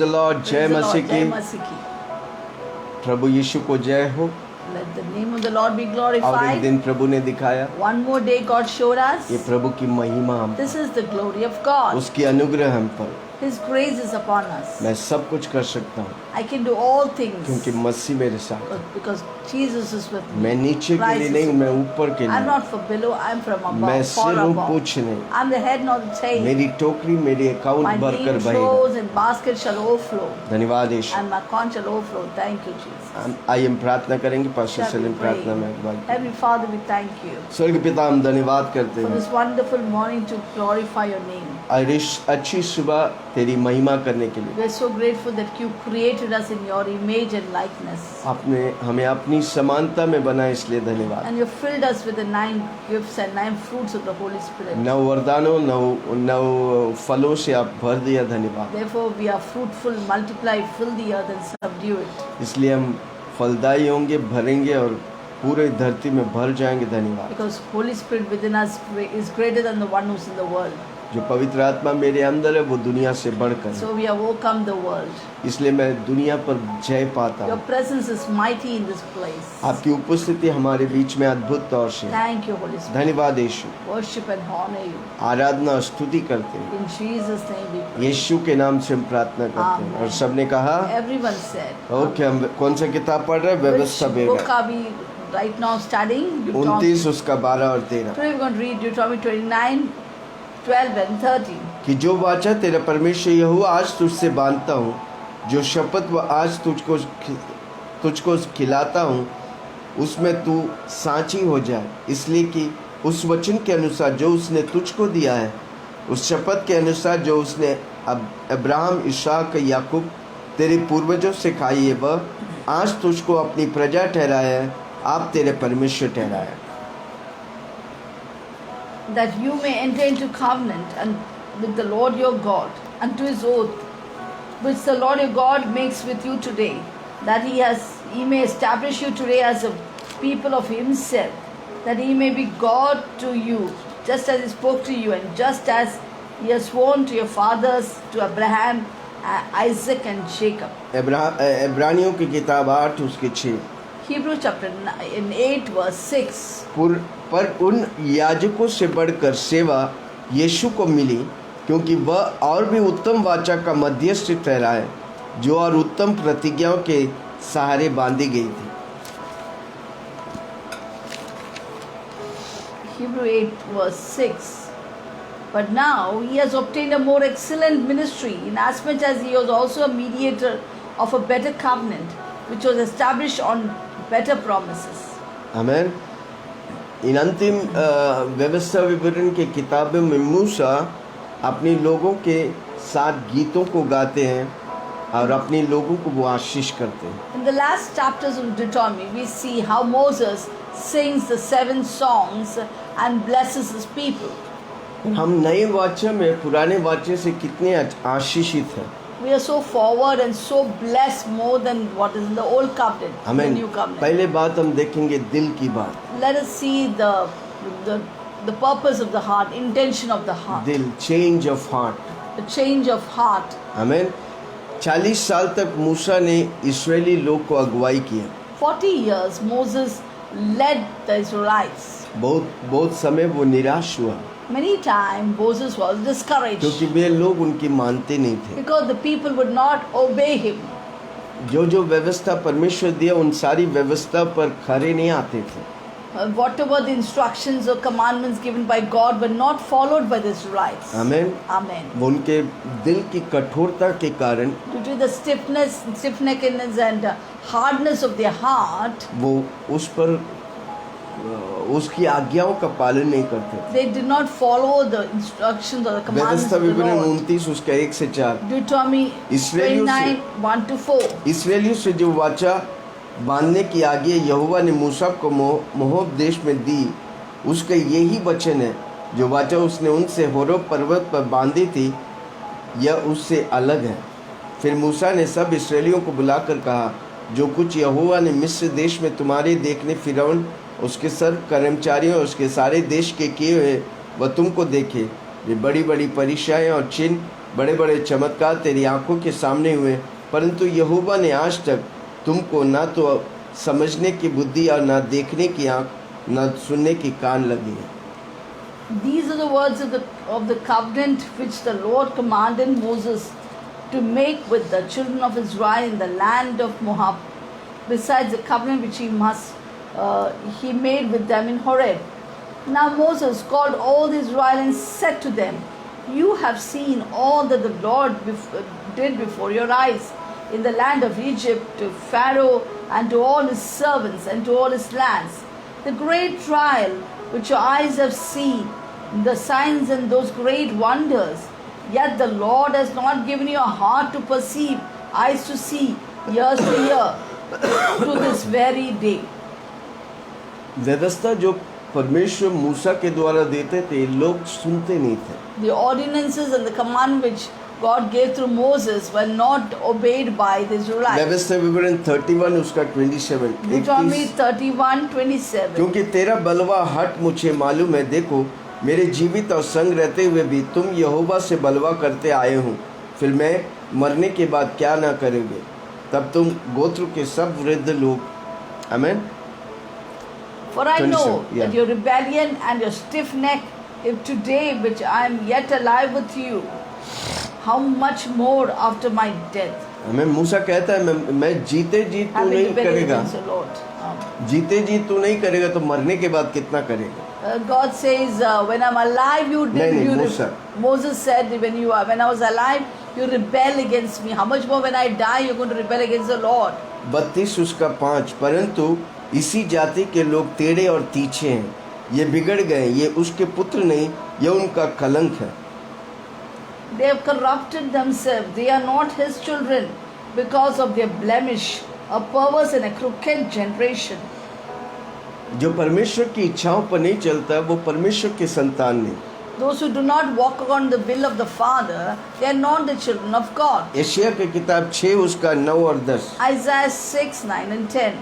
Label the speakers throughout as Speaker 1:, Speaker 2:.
Speaker 1: Lord, जय मसीह की। प्रभु यीशु को जय हो।
Speaker 2: Let the name of the Lord be
Speaker 1: और एक
Speaker 2: glorified.
Speaker 1: दिन प्रभु ने दिखाया,
Speaker 2: One more day God showed us.
Speaker 1: ये प्रभु की महिमा हम
Speaker 2: This is the glory of God.
Speaker 1: उसकी अनुग्रह हम पर।
Speaker 2: His grace is upon us.
Speaker 1: मैं सब कुछ कर सकता हूँ
Speaker 2: I can do all things
Speaker 1: क्योंकि मसीह मेरे साथ है।
Speaker 2: because Jesus is with me.
Speaker 1: मैं नीचे के लिए नहीं, मैं ऊपर के
Speaker 2: I'm
Speaker 1: लिए।
Speaker 2: not for below, I'm from above.
Speaker 1: मैं
Speaker 2: far
Speaker 1: सिर हूँ,
Speaker 2: above.
Speaker 1: कुछ नहीं।
Speaker 2: I'm the head, not the tail.
Speaker 1: मेरी टोकरी, मेरी
Speaker 2: My
Speaker 1: अकाउंट भरकर
Speaker 2: name
Speaker 1: बहेगा।
Speaker 2: flows and basket shall overflow.
Speaker 1: धन्यवाद यीशु।
Speaker 2: And my account shall overflow. Thank you, Jesus.
Speaker 1: आइए हम प्रार्थना करेंगे। Pastor
Speaker 2: Shall we
Speaker 1: Salim
Speaker 2: pray?
Speaker 1: प्रार्थना में अगुवाई।
Speaker 2: Heavenly Father, we thank you
Speaker 1: स्वर्ग पिता, हम धन्यवाद करते
Speaker 2: for
Speaker 1: हैं
Speaker 2: this wonderful morning to glorify your name.
Speaker 1: और इस अच्छी सुबह तेरी महिमा करने के लिए
Speaker 2: We are so grateful that you created us in your image and likeness.
Speaker 1: आपने हमें अपनी समानता में बनाया, इसलिए धन्यवाद।
Speaker 2: And you filled us with the 9 gifts and 9 fruits of the Holy Spirit.
Speaker 1: 9 वरदानों, 9 फलों से आप भर दिया, धन्यवाद।
Speaker 2: Therefore, we are fruitful, multiply, fill the earth and subdue it.
Speaker 1: इसलिए हम फलदायी होंगे, भरेंगे और पूरे धरती में भर जाएंगे, धन्यवाद।
Speaker 2: Because Holy Spirit within us is greater than the one who's in the world.
Speaker 1: जो पवित्र आत्मा मेरे अंदर है वो दुनिया से बढ़कर है।
Speaker 2: So we have overcome the world.
Speaker 1: इसलिए मैं दुनिया पर जय पाता
Speaker 2: Your
Speaker 1: हूँ।
Speaker 2: presence is mighty in this place.
Speaker 1: आपकी उपस्थिति हमारे बीच में अद्भुत तौर से।
Speaker 2: Thank you, Holy Spirit.
Speaker 1: धन्यवाद यीशु।
Speaker 2: Worship and honor you.
Speaker 1: आराधना और स्तुति करते हैं,
Speaker 2: In Jesus' name we pray.
Speaker 1: यीशु के नाम से हम प्रार्थना करते हैं।
Speaker 2: Amen.
Speaker 1: और सबने कहा
Speaker 2: Everyone said.
Speaker 1: ओके। हम कौन सा किताब पढ़ रहे हैं?
Speaker 2: Which
Speaker 1: व्यवस्था
Speaker 2: book
Speaker 1: Vega
Speaker 2: are we right now studying?
Speaker 1: 29 उसका 12 और 13।
Speaker 2: Today we're going to read Deuteronomy 29, 12 and 13.
Speaker 1: कि जो वाचा तेरा परमेश्वर यहोवा आज तुझसे बांधता हूँ, जो शपथ व आज तुझको खिलाता हूँ, उसमें तू साँची हो जाए, इसलिए कि उस वचन के अनुसार जो उसने तुझको दिया है, उस शपथ के अनुसार जो उसने अब्राहम, इसहाक, याकूब तेरे पूर्वजों से खाई है, वह आज तुझको अपनी प्रजा ठहराया है, आप तेरे परमेश्वर ठहराया।
Speaker 2: That you may enter into covenant and with the Lord your God, unto his oath, which the Lord your God makes with you today, that he may establish you today as a people of himself, that he may be God to you, just as he spoke to you, and just as he has sworn to your fathers, to Abraham, Isaac and Jacob.
Speaker 1: इब्रानियों की किताब 8 उसके 6।
Speaker 2: Hebrews chapter 8 verse 6.
Speaker 1: पर उन याजकों से बढ़कर सेवा यीशु को मिली, क्योंकि वह और भी उत्तम वाचा का मध्यस्थ ठहरा है, जो और उत्तम प्रतिज्ञाओं के सहारे बांधी गई थी।
Speaker 2: Hebrews 8 verse 6. But now he has obtained a more excellent ministry, inasmuch as he was also a mediator of a better covenant, which was established on better promises.
Speaker 1: आमीन। इन अंतिम व्यवस्था विवरण के किताबों में मूसा अपने लोगों के साथ गीतों को गाते हैं और अपने लोगों को वो आशीष करते हैं।
Speaker 2: In the last chapters of Deuteronomy, we see how Moses sings the 7 songs and blesses his people.
Speaker 1: हम नए वाचा में पुराने वाचे से कितने आशीषित हैं।
Speaker 2: We are so forward and so blessed more than what is in the old covenant, the
Speaker 1: आमीन।
Speaker 2: new covenant.
Speaker 1: पहले बात हम देखेंगे दिल की बात।
Speaker 2: Let us see the purpose of the heart, intention of the heart,
Speaker 1: दिल, change of heart.
Speaker 2: the change of heart.
Speaker 1: आमीन। 40 साल तक मूसा ने इस्राएली लोग को अगुवाई किया।
Speaker 2: 40 years Moses led the Israelites.
Speaker 1: बहुत समय वो निराश हुआ,
Speaker 2: Many times Moses was discouraged
Speaker 1: क्योंकि वे लोग उनकी मानते नहीं थे।
Speaker 2: because the people would not obey him.
Speaker 1: जो व्यवस्था परमेश्वर दिया, उन सारी व्यवस्था पर खरे नहीं आते थे।
Speaker 2: Whatever the instructions or commandments given by God were not followed by the Israelites.
Speaker 1: आमीन।
Speaker 2: Amen.
Speaker 1: वो उनके दिल की कठोरता के कारण,
Speaker 2: Due to the stiff-neckedness and hardness of their heart,
Speaker 1: वो उस पर उसकी आज्ञाओं का पालन नहीं करते थे।
Speaker 2: they did not follow the instructions or the commandments
Speaker 1: व्यवस्था
Speaker 2: of the
Speaker 1: विवरण
Speaker 2: Lord.
Speaker 1: 29 उसका 1 से 4।
Speaker 2: Deuteronomy
Speaker 1: इसराइलियों
Speaker 2: 29, 1 to 4.
Speaker 1: इसराइलियों से जो वाचा बांधने की आज्ञा यहोवा ने मूसा को मोआब में दी, उसका यही वचन है जो वाचा उसने उनसे होरेब पर्वत पर बांधी थी, यह उससे अलग है। फिर मूसा ने सब इसराइलियों को बुलाकर कहा, जो कुछ यहोवा ने मिस्र देश में तुम्हारे देखने फिरौन, उसके सर्व कर्मचारियों और उसके सारे देश के किए हुए वह तुमको देखे, वे बड़ी बड़ी परीक्षाएं और चिन्ह बड़े बड़े चमत्कार तेरी आंखों के सामने हुए, परंतु यहोवा ने आज तक तुमको ना तो समझने की बुद्धि और ना देखने की आंख, ना सुनने की कान लगी है।
Speaker 2: These are the words of the covenant which the Lord commanded Moses to make with the children of Israel in the land of Moab, besides the covenant which he made with them in Horeb. Now Moses called all the Israelites and said to them, "You have seen all that the Lord did before your eyes in the land of Egypt, to Pharaoh and to all his servants and to all his lands. The great trial which your eyes have seen, the signs and those great wonders. Yet the Lord has not given you a heart to perceive, eyes to see, ears to hear, to this very day."
Speaker 1: व्यवस्था जो परमेश्वर मूसा के द्वारा देते थे, लोग सुनते नहीं थे।
Speaker 2: The ordinances and the command which God gave through Moses were not obeyed by the Israelites.
Speaker 1: व्यवस्था विवरण 31 उसका 27
Speaker 2: Deuteronomy
Speaker 1: 31,
Speaker 2: 31:27.
Speaker 1: क्योंकि तेरा बलवा हट मुझे मालूम है, देखो मेरे जीवित और संग रहते हुए भी तुम यहोवा से बलवा करते आए हो, फिर मैं मरने के बाद क्या ना करोगे, तब तुम गोत्र के सब वृद्ध लोग। आमीन।
Speaker 2: For I know
Speaker 1: 27,
Speaker 2: that your rebellion and your stiff neck, if today which I am yet alive with you, how much more after my death.
Speaker 1: हमें मूसा कहता है मैं जीते जी तू
Speaker 2: Having
Speaker 1: नहीं
Speaker 2: rebelled
Speaker 1: करेगा,
Speaker 2: against the Lord.
Speaker 1: जीते जी तू नहीं करेगा तो मरने के बाद कितना करेगा।
Speaker 2: God says, when I'm alive, you did.
Speaker 1: नहीं,
Speaker 2: You
Speaker 1: Musa.
Speaker 2: Moses said, when I was alive, you rebel against me. How much more when I die, you're going to rebel against the Lord.
Speaker 1: 32 उसका 5, परंतु इसी जाति के लोग टेढ़े और तीछे हैं, ये बिगड़ गए, ये उसके पुत्र नहीं, ये उनका कलंक है।
Speaker 2: They have corrupted themselves. They are not his children because of their blemish, a perverse and a crooked generation.
Speaker 1: जो परमेश्वर की इच्छाओं पर नहीं चलता वो परमेश्वर के संतान नहीं।
Speaker 2: Those who do not walk according to the will of the Father, they are not the children of God.
Speaker 1: यशायाह की किताब 6 उसका 9 और 10,
Speaker 2: Isaiah 6, 9 and 10.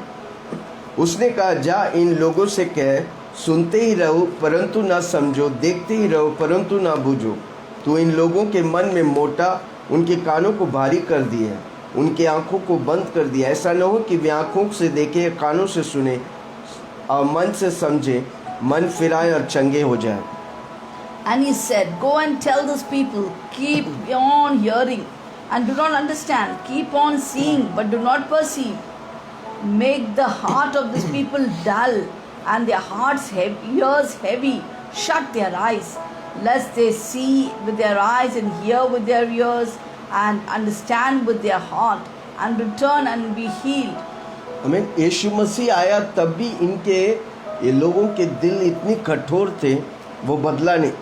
Speaker 1: उसने कहा जा इन लोगों से कह, सुनते ही रहो परंतु ना समझो, देखते ही रहो परंतु ना बूझो। तो इन लोगों के मन में मोटा, उनके कानों को भारी कर दिया, उनके आँखों को बंद कर दिया। ऐसा न हो कि वे आँखों से देखे, कानों से सुने और मन से समझे, मन फिराए और चंगे हो जाए।
Speaker 2: And he said, "Go and tell this people, keep on hearing and do not understand, keep on seeing but do not perceive. Make the heart of this people dull and their hearts ears heavy. Shut their eyes, lest they see with their eyes and hear with their ears and understand with their heart and return and be healed."
Speaker 1: हमें यीशु मसीह आया तब भी इनके ये लोगों के दिल इतने कठोर थे, वो बदला नहीं।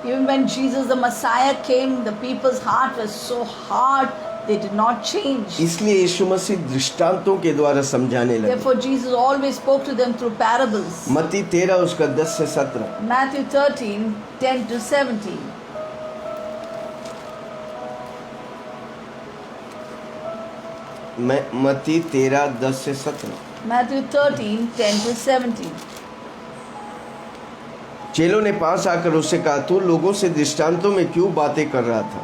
Speaker 2: Even when Jesus the Messiah came, the people's heart was so hard, they did not change.
Speaker 1: इसलिए यीशु मसीह दृष्टांतों के द्वारा समझाने लगे।
Speaker 2: Therefore Jesus always spoke to them through parables.
Speaker 1: मत्ती 13 उसका 10 से 17,
Speaker 2: Matthew 13, 10 to 17.
Speaker 1: मत्ती 13 10 से 17।
Speaker 2: Matthew 13, 10 to 17.
Speaker 1: चेलों ने पास आकर उससे कहा, तू लोगों से दृष्टांतों में क्यों बातें कर रहा था?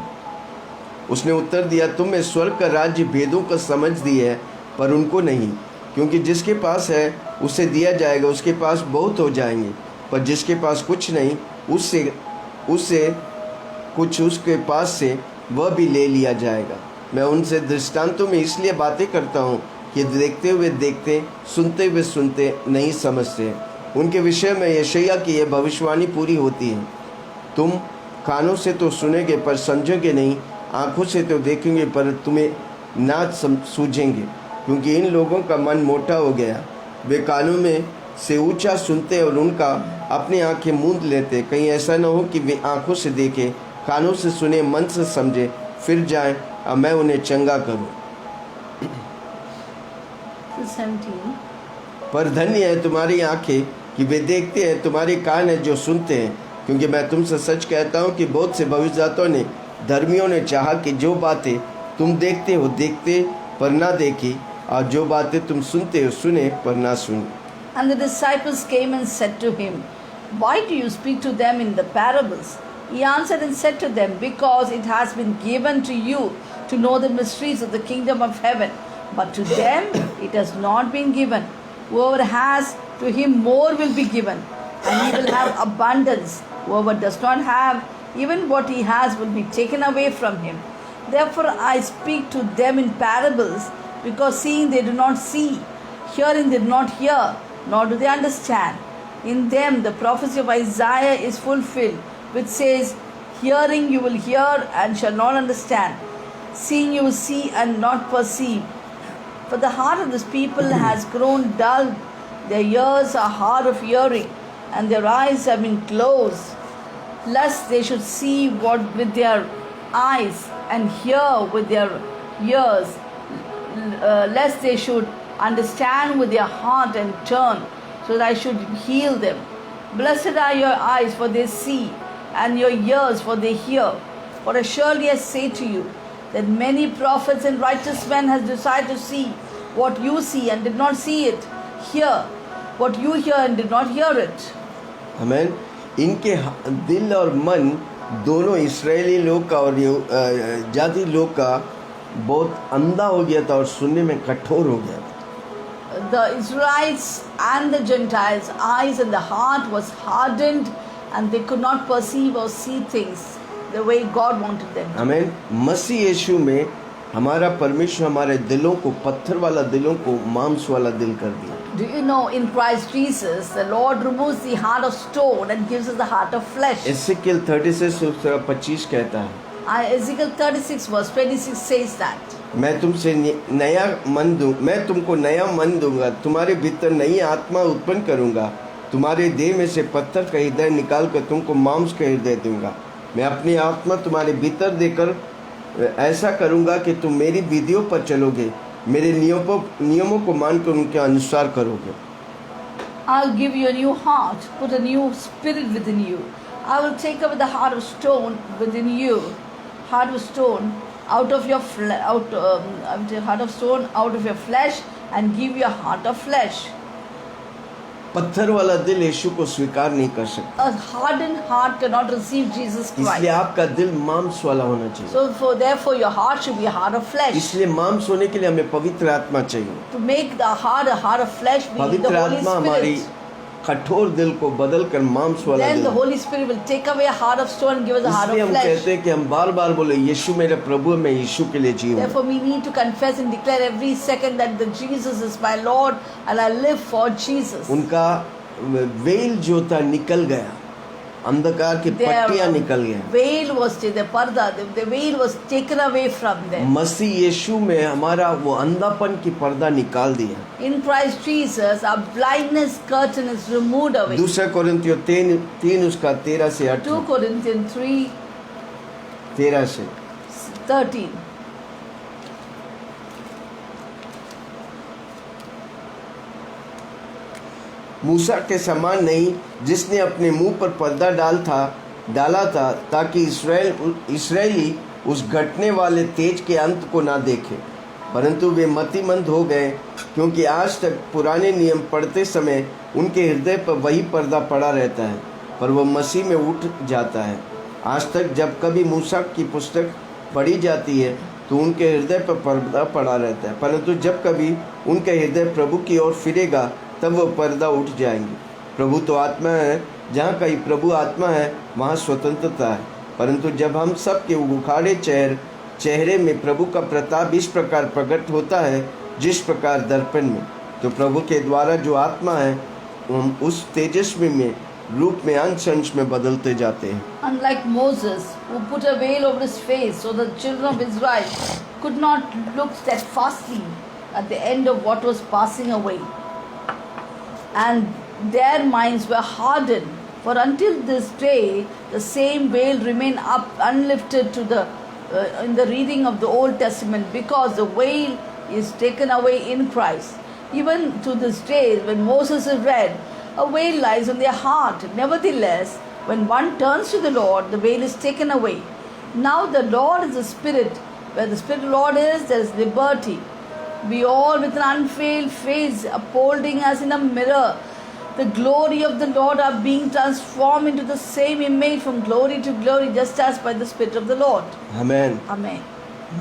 Speaker 1: उसने उत्तर दिया, तुमने स्वर्ग का राज्य भेदों का समझ दी है, पर उनको नहीं। क्योंकि जिसके पास है उसे दिया जाएगा, उसके पास बहुत हो जाएंगे, पर जिसके पास कुछ नहीं उससे कुछ उसके पास से वह भी ले लिया जाएगा। मैं उनसे दृष्टांतों में इसलिए बातें करता हूँ कि देखते हुए देखते, सुनते हुए सुनते नहीं समझते। उनके विषय में यशायाह की यह भविष्यवाणी पूरी होती है, तुम कानों से तो सुनेंगे पर समझोगे नहीं, आँखों से तो देखेंगे पर तुम्हें ना सूझेंगे। क्योंकि इन लोगों का मन मोटा हो गया, वे कानों में से ऊंचा सुनते और उनका अपनी आंखें मूंद लेते। कहीं ऐसा न हो कि वे आँखों से देखें, कानों से सुने, मन से समझे, फिर जाएं और मैं उन्हें चंगा करूं।
Speaker 2: 17.
Speaker 1: पर धन्य है तुम्हारी आंखें कि वे देखते हैं, तुम्हारे कान हैं जो सुनते हैं। क्योंकि मैं तुमसे सच कहता हूँ कि बहुत से भविष्यवक्ताओं ने, धर्मियों ने चाहा कि जो बातें तुम देखते हो देखते पर ना देखी, और जो बातें तुम सुनते हो सुने पर ना सुनी।
Speaker 2: And the disciples came and said to him, "Why do you speak to them in the parables? He answered and said to them, Because it has been given to you to know the mysteries of the kingdom of heaven, but to them it has not been given. Whoever has, to him more will be given, and he will have abundance. Whoever does not have, even what he has will be taken away from him. Therefore I speak to them in parables, because seeing they do not see, hearing they do not hear, nor do they understand. In them the prophecy of Isaiah is fulfilled, which says, Hearing you will hear and shall not understand, seeing you will see and not perceive. For the heart of this people has grown dull, their ears are hard of hearing, and their eyes have been closed, lest they should see what with their eyes and hear with their ears, lest they should understand with their heart and turn, so that I should heal them. Blessed are your eyes, for they see, and your ears, for they hear. For surely I say to you, that many prophets and righteous men has desired to see what you see and did not see it, hear what you hear and did not hear it.
Speaker 1: आमेन। इनके दिल और मन दोनों इस्राएली लोग का और जाति लोग का बहुत अंधा हो गया था और सुनने में कठोर हो गया था।
Speaker 2: The Israelites and the Gentiles' eyes and the heart was hardened, and they could not perceive or see things the way God wanted them.
Speaker 1: आमेन। मसीह यीशु में हमारा परमेश्वर हमारे दिलों को, पत्थर वाला दिलों को मांस वाला दिल कर दिया।
Speaker 2: Do you know, in Christ Jesus, the Lord removes the heart of stone and gives us the heart of flesh.
Speaker 1: एसेकियल 36:25 कहता है,
Speaker 2: Ezekiel 36 verse 26 says that.
Speaker 1: मैं तुमसे नया मन दूं, मैं तुमको नया मन दूंगा, तुम्हारे भीतर नई आत्मा उत्पन्न करूंगा, तुम्हारे देह में से पत्थर का हृदय निकाल कर तुमको मांस का हृदय दूंगा। मैं अपनी आत्मा तुम्हारे भीतर देकर ऐसा करूंगा कि तुम मेरी विधियों पर चलोगे, मेरे नियमों को मानकर उनके अनुसार करोगे।
Speaker 2: I'll give you a new heart, put a new spirit within you. I will take away the heart of stone within you, heart of stone out of your heart of stone out of your flesh, and give you a heart of flesh.
Speaker 1: पत्थर वाला दिल यीशु को स्वीकार नहीं कर सकता।
Speaker 2: A hardened heart cannot receive Jesus Christ.
Speaker 1: इसलिए आपका दिल मांस वाला होना चाहिए।
Speaker 2: So therefore your heart should be a heart of flesh.
Speaker 1: इसलिए मांस होने के लिए हमें पवित्र आत्मा चाहिए।
Speaker 2: To make the heart a heart of flesh, we need
Speaker 1: पवित्र
Speaker 2: the Holy
Speaker 1: आत्मा हमारी
Speaker 2: Spirit.
Speaker 1: कठोर दिल को बदल कर मांस वाला
Speaker 2: Then
Speaker 1: दिल।
Speaker 2: the Holy Spirit will take away a heart of stone and give us a heart
Speaker 1: इसलिए
Speaker 2: of
Speaker 1: हम
Speaker 2: flesh.
Speaker 1: कहते हैं कि हम बार बार बोले यीशु मेरे प्रभु है, मैं यीशु के लिए जीऊँ।
Speaker 2: Therefore we need to confess and declare every second that the Jesus is my Lord and I live for Jesus.
Speaker 1: उनका वेल जो था निकल गया, अंधकार की पट्टियां निकल गया।
Speaker 2: Veil was the parda, the veil was taken away from them.
Speaker 1: मसीह यीशु में हमारा वो अंधापन की पर्दा निकाल दिया।
Speaker 2: In Christ Jesus, our blindness curtain is removed away.
Speaker 1: दूसरा कोरिन्थियों 3 उसका 13 से 18।
Speaker 2: 2 Corinthians 3
Speaker 1: 13 से
Speaker 2: 13.
Speaker 1: मूसा के समान नहीं, जिसने अपने मुंह पर पर्दा डाला था ताकि इस्राएली उस घटने वाले तेज के अंत को ना देखे, परंतु वे मतिमंद हो गए, क्योंकि आज तक पुराने नियम पढ़ते समय उनके हृदय पर वही पर्दा पड़ा रहता है, पर वह मसीह में उठ जाता है। आज तक जब कभी मूसा की पुस्तक पढ़ी जाती है तो उनके हृदय पर पर्दा पड़ा रहता है, परंतु जब कभी उनका हृदय प्रभु की ओर फिरेगा तब वह पर्दा उठ जाएंगे। प्रभु तो आत्मा है, जहाँ कहीं प्रभु आत्मा है वहाँ स्वतंत्रता है, परंतु जब हम सब के उखाड़े चेहरे में प्रभु का प्रताप इस प्रकार प्रकट होता है जिस प्रकार दर्पण में, तो प्रभु के द्वारा जो आत्मा है हम उस तेजस्वी में रूप में अंश अंश में बदलते जाते हैं।
Speaker 2: Unlike Moses, who put a veil over his face so the children of Israel could not look steadfastly at the end of what was passing away, and their minds were hardened, for until this day the same veil remained up unlifted to the in the reading of the Old Testament, because the veil is taken away in Christ. Even to this day, when Moses is read, a veil lies on their heart. Nevertheless, when one turns to the Lord, the veil is taken away. Now the Lord is the Spirit. Where the Spirit of the Lord is, there is liberty. We all with an unveiled face, upholding as in a mirror The glory of the Lord are being transformed into the same image from glory to glory, just as by the Spirit of the Lord.
Speaker 1: Amen.
Speaker 2: Amen.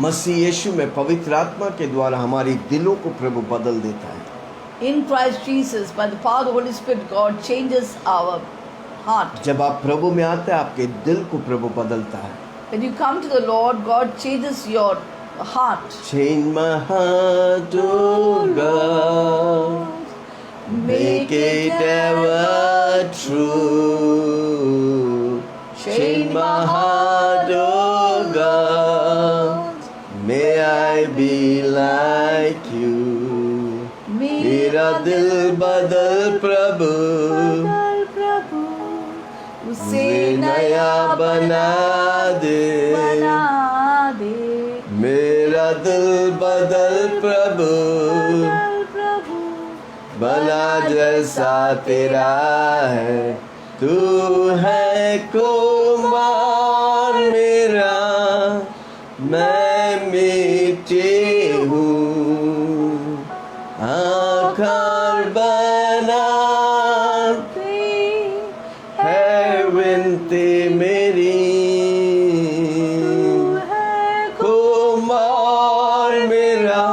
Speaker 1: मसीह यीशु में पवित्र आत्मा के द्वारा हमारी दिलों को प्रभु बदल देता है।
Speaker 2: In Christ Jesus, by the power of the Holy Spirit, God changes our heart.
Speaker 1: जब आप प्रभु में आते हैं आपके दिल को प्रभु बदलता है।
Speaker 2: When you come to the Lord, God changes your heart.
Speaker 1: Change my heart, oh God, make it ever true. Change my heart, oh God, may I be like you. मेरा दिल बदल प्रभु,
Speaker 2: उसे
Speaker 1: नया बना दे। मेरा दिल बदल प्रभु, बना जैसा तेरा है। तू है कुमार मेरा, मैं मिट्टी हूँ। आकार बना है विनती मेरी, कुमार मेरा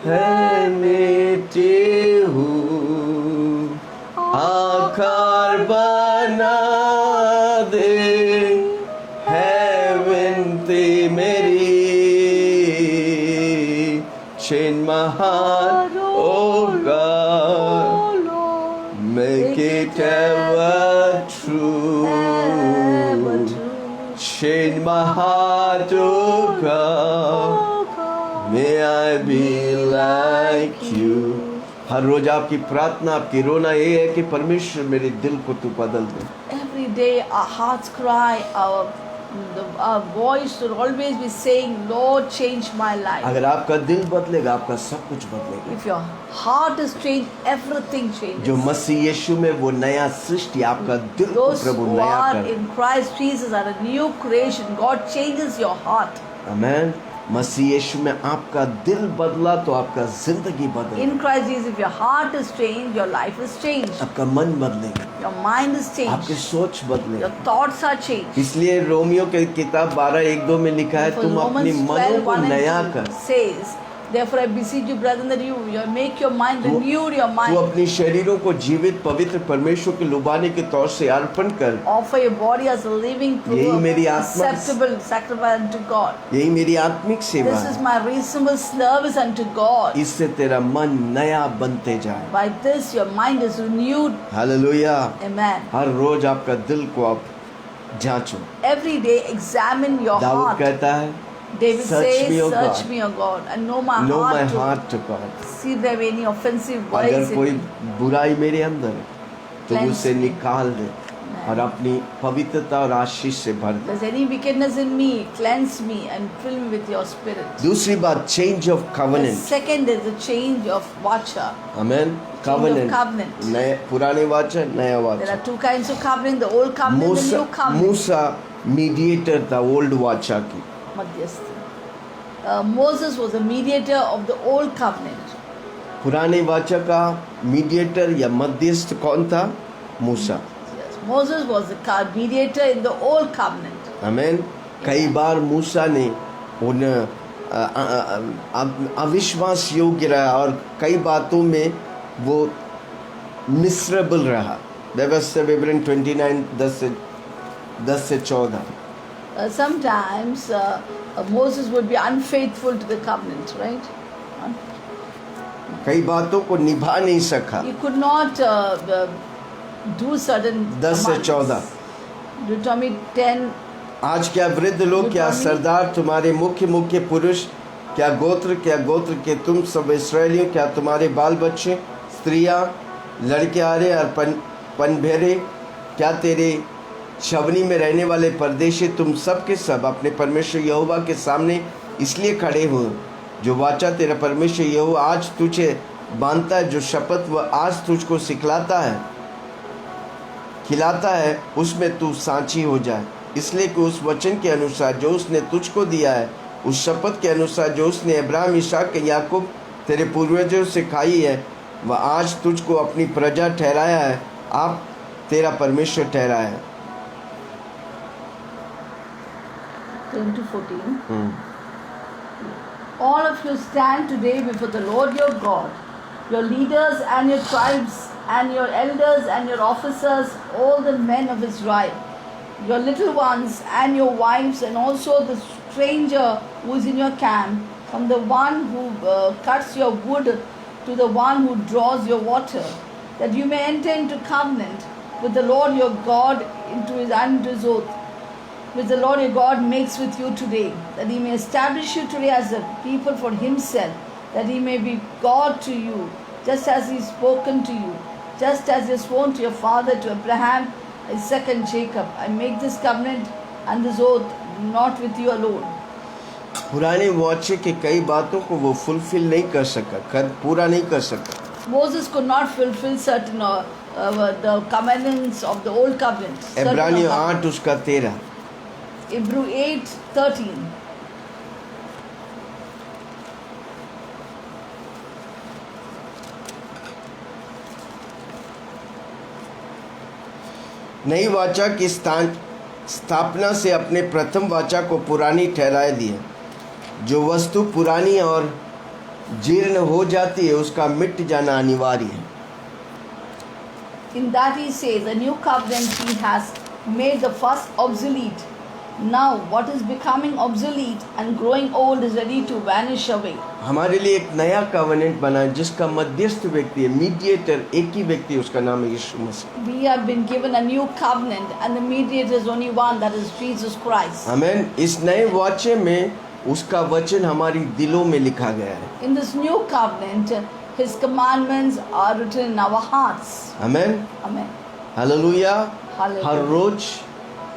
Speaker 1: है मिट्टी हूँ। आकार बना दे है विनती मेरी। Change my heart, oh God, make it ever true. Change my heart, oh God, may I be like you. हर रोज आपकी प्रार्थना, आपकी रोना ये है कि परमेश्वर मेरे दिल को तू बदल दे।
Speaker 2: Every day our hearts cry, our voice should always be saying, Lord, change my life.
Speaker 1: अगर आपका दिल बदलेगा आपका सब कुछ बदलेगा।
Speaker 2: If your heart is changed, everything changes.
Speaker 1: जो मसीह यीशु में वो नया सृष्टि, आपका दिल को
Speaker 2: Those
Speaker 1: प्रभु
Speaker 2: who
Speaker 1: नया
Speaker 2: are
Speaker 1: कर।
Speaker 2: in Christ Jesus are a new creation. God changes your heart.
Speaker 1: आमेन। मसीह यीशु में आपका दिल बदला तो आपका जिंदगी बदल।
Speaker 2: In Christ Jesus, if your heart is changed, your life is changed.
Speaker 1: आपका मन बदलेगा,
Speaker 2: Your mind is
Speaker 1: आपकी
Speaker 2: changed.
Speaker 1: सोच बदलेगी।
Speaker 2: Your thoughts are changed.
Speaker 1: इसलिए रोमियो के किताब 12:1-2 में लिखा है,
Speaker 2: For
Speaker 1: तुम अपनी
Speaker 2: Romans
Speaker 1: मनों
Speaker 2: 12,
Speaker 1: को
Speaker 2: 1
Speaker 1: नया
Speaker 2: and 2
Speaker 1: कर।
Speaker 2: says, therefore I beseech you, brethren, that you make your mind, renew your
Speaker 1: तू
Speaker 2: mind.
Speaker 1: अपनी शरीरों को जीवित पवित्र परमेश्वर के लुभाने के तौर से अर्पण कर।
Speaker 2: Offer your body as a living
Speaker 1: यही मेरी
Speaker 2: proof,
Speaker 1: आत्मा-
Speaker 2: acceptable sacrifice unto God.
Speaker 1: यही मेरी आत्मिक सेवा
Speaker 2: This is
Speaker 1: है।
Speaker 2: my reasonable service unto God.
Speaker 1: इससे तेरा मन नया बनते जाए।
Speaker 2: By this your mind is renewed.
Speaker 1: Hallelujah.
Speaker 2: Amen.
Speaker 1: हर रोज आपका दिल को आप जांचो।
Speaker 2: Every day examine your
Speaker 1: Dawood
Speaker 2: heart.
Speaker 1: कहता है,
Speaker 2: David
Speaker 1: Search
Speaker 2: says,
Speaker 1: me, O
Speaker 2: search
Speaker 1: God.
Speaker 2: me, O God, and know my
Speaker 1: know my
Speaker 2: heart to
Speaker 1: heart to God.
Speaker 2: see if there be any offensive
Speaker 1: अगर
Speaker 2: ways in
Speaker 1: कोई
Speaker 2: me.
Speaker 1: बुराई मेरे अंदर है तो
Speaker 2: Cleanse
Speaker 1: उसे
Speaker 2: me.
Speaker 1: निकाल दे और अपनी पवित्रता और आशीष से भर
Speaker 2: If
Speaker 1: they.
Speaker 2: there's any wickedness in me, cleanse me and fill me with your spirit.
Speaker 1: दूसरी बात, change of
Speaker 2: The
Speaker 1: covenant.
Speaker 2: second is the change of vacha.
Speaker 1: Amen.
Speaker 2: covenant.
Speaker 1: Covenant, नए पुराने वाचा, नया
Speaker 2: There
Speaker 1: वाचा।
Speaker 2: are two kinds of covenant, the old covenant and the new covenant.
Speaker 1: Musa mediator था old वाचा की।
Speaker 2: Madhyastha. Moses was a mediator of the old covenant.
Speaker 1: पुराने वाचा का मीडिएटर या मध्यस्थ कौन था? मूसा।
Speaker 2: Yes. Moses was the mediator in the old covenant.
Speaker 1: आमेन। कई बार मूसा ने उन अविश्वास योग्य रहा और कई बातों में वो मिसरेबल रहा। व्यवस्था विवरण 29:10-14।
Speaker 2: Sometimes Moses would be unfaithful to the covenant, right?
Speaker 1: कई बातों को निभा नहीं सका।
Speaker 2: He could not do certain
Speaker 1: 10-14।
Speaker 2: Deuteronomy 10.
Speaker 1: आज क्या वृद्ध लोग, क्या सरदार, तुम्हारे मुख्य पुरुष, क्या गोत्र के तुम सब इस्राएलियों, क्या तुम्हारे बाल बच्चे, स्त्रियां, लड़के आरे और पनभेरे, क्या तेरे छवनी में रहने वाले परदेशी, तुम सब के सब अपने परमेश्वर यहोवा के सामने इसलिए खड़े हो जो वाचा तेरा परमेश्वर यहोवा आज तुझे बांधता है, जो शपथ वह आज तुझको खिलाता है, उसमें तू सांची हो जाए। इसलिए कि उस वचन के अनुसार जो उसने तुझको दिया है, उस शपथ के अनुसार जो उसने अब्राहम, इसहाक, याकूब तेरे पूर्वजों से खाई है, वह आज तुझको अपनी प्रजा ठहराया है, आप तेरा परमेश्वर ठहराया है।
Speaker 2: 10 to 14. All of you stand today before the Lord your God, your leaders and your tribes and your elders and your officers, all the men of Israel, your little ones and your wives, and also the stranger who is in your camp, from the one who cuts your wood to the one who draws your water, that you may enter into covenant with the Lord your God unto his oath, which the Lord your God makes with you today, that he may establish you today as a people for himself, that he may be God to you, just as he spoken to you, just as he has sworn to your father, to Abraham, Isaac and Jacob. I make this covenant and this oath not with you alone.
Speaker 1: पुराने वाचे के कई बातों को वो fulfil नहीं कर सका, पूरा नहीं कर सका।
Speaker 2: Moses could not fulfill certain the commandments of the old covenant.
Speaker 1: इब्रानियों 8 उसका 13।
Speaker 2: Hebrew 8:13.
Speaker 1: नई वाचा की स्थापना से अपने प्रथम वाचा को पुरानी ठहराए दिए। जो वस्तु पुरानी और जीर्ण हो जाती है उसका मिट जाना अनिवार्य है।
Speaker 2: In that he says, a new covenant he has made the first obsolete. Now what is becoming obsolete and growing old is ready to vanish away.
Speaker 1: हमारे लिए एक नया कवेनेंट बना है जिसका मध्यस्थ व्यक्ति है, मीडिएटर एक ही व्यक्ति, उसका नाम है यीशु मसीह।
Speaker 2: We have been given a new covenant and the mediator is only one, that is Jesus Christ.
Speaker 1: आमीन। इस नए वाचे में उसका वचन हमारी दिलों में लिखा गया है।
Speaker 2: In this new covenant, his commandments are written in our hearts.
Speaker 1: आमीन।
Speaker 2: Amen.
Speaker 1: हालेलुया।
Speaker 2: Hallelujah.
Speaker 1: हर रोज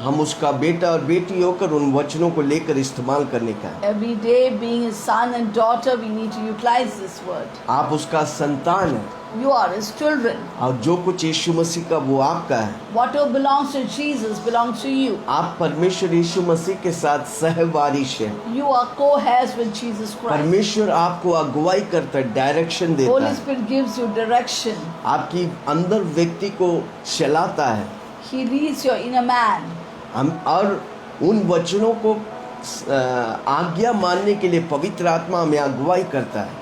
Speaker 1: हम उसका बेटा और बेटी होकर उन वचनों को लेकर इस्तेमाल करने का है।
Speaker 2: Every day, being his son and daughter, we need to utilize this word.
Speaker 1: आप उसका संतान है
Speaker 2: You are his children.
Speaker 1: और जो कुछ यीशु मसीह का वो आपका है।
Speaker 2: Whatever belongs to Jesus belongs to you.
Speaker 1: आप परमेश्वर यीशु मसीह के साथ सहवारिश हैं।
Speaker 2: You are co-heirs with Jesus Christ.
Speaker 1: परमेश्वर आपको अगुवाई करता है, डायरेक्शन देता
Speaker 2: Holy
Speaker 1: है,
Speaker 2: Spirit gives you direction.
Speaker 1: आपकी अंदर व्यक्ति को चलाता है।
Speaker 2: He leads your inner man.
Speaker 1: हम और उन वचनों को आज्ञा मानने के लिए पवित्र आत्मा हमें अगुवाई करता है।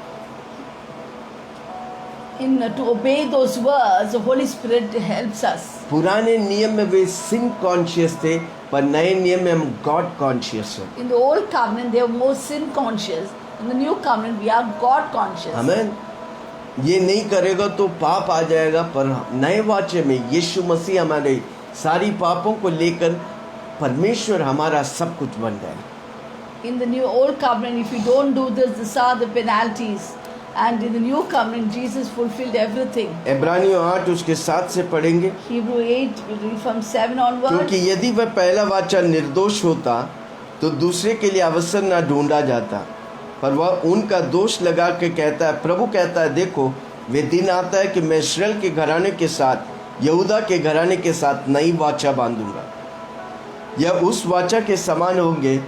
Speaker 2: To obey those words, the Holy Spirit helps us.
Speaker 1: पुराने नियम में वे सिन कॉन्शियस थे, पर नए नियम में हम गॉड कॉन्शियस हैं।
Speaker 2: In the old covenant, they were more sin conscious. In the new covenant, we are God conscious.
Speaker 1: आमीन। ये नहीं करेगा तो पाप आ जाएगा, पर नए वाचे में यीशु मसीह हमारे सारी पापों को लेकर परमेश्वर हमारा सब कुछ बन गया।
Speaker 2: In the new old covenant, if you don't do this, these are the penalties. And in the new covenant, Jesus fulfilled everything.
Speaker 1: इब्रानियों 8 उसके 7 से पढ़ेंगे।
Speaker 2: Hebrew 8, we read from 7 onwards.
Speaker 1: क्योंकि यदि वह पहला वाचा निर्दोष होता तो दूसरे के लिए अवसर न ढूंढा जाता, पर वह उनका दोष लगा के कहता है, प्रभु कहता है, देखो वे दिन आता है कि मैं इस्राएल के घराने के साथ, यहूदा के घराने के साथ नई वाचा बांधूंगा। यह उस वाचा के समान होंगे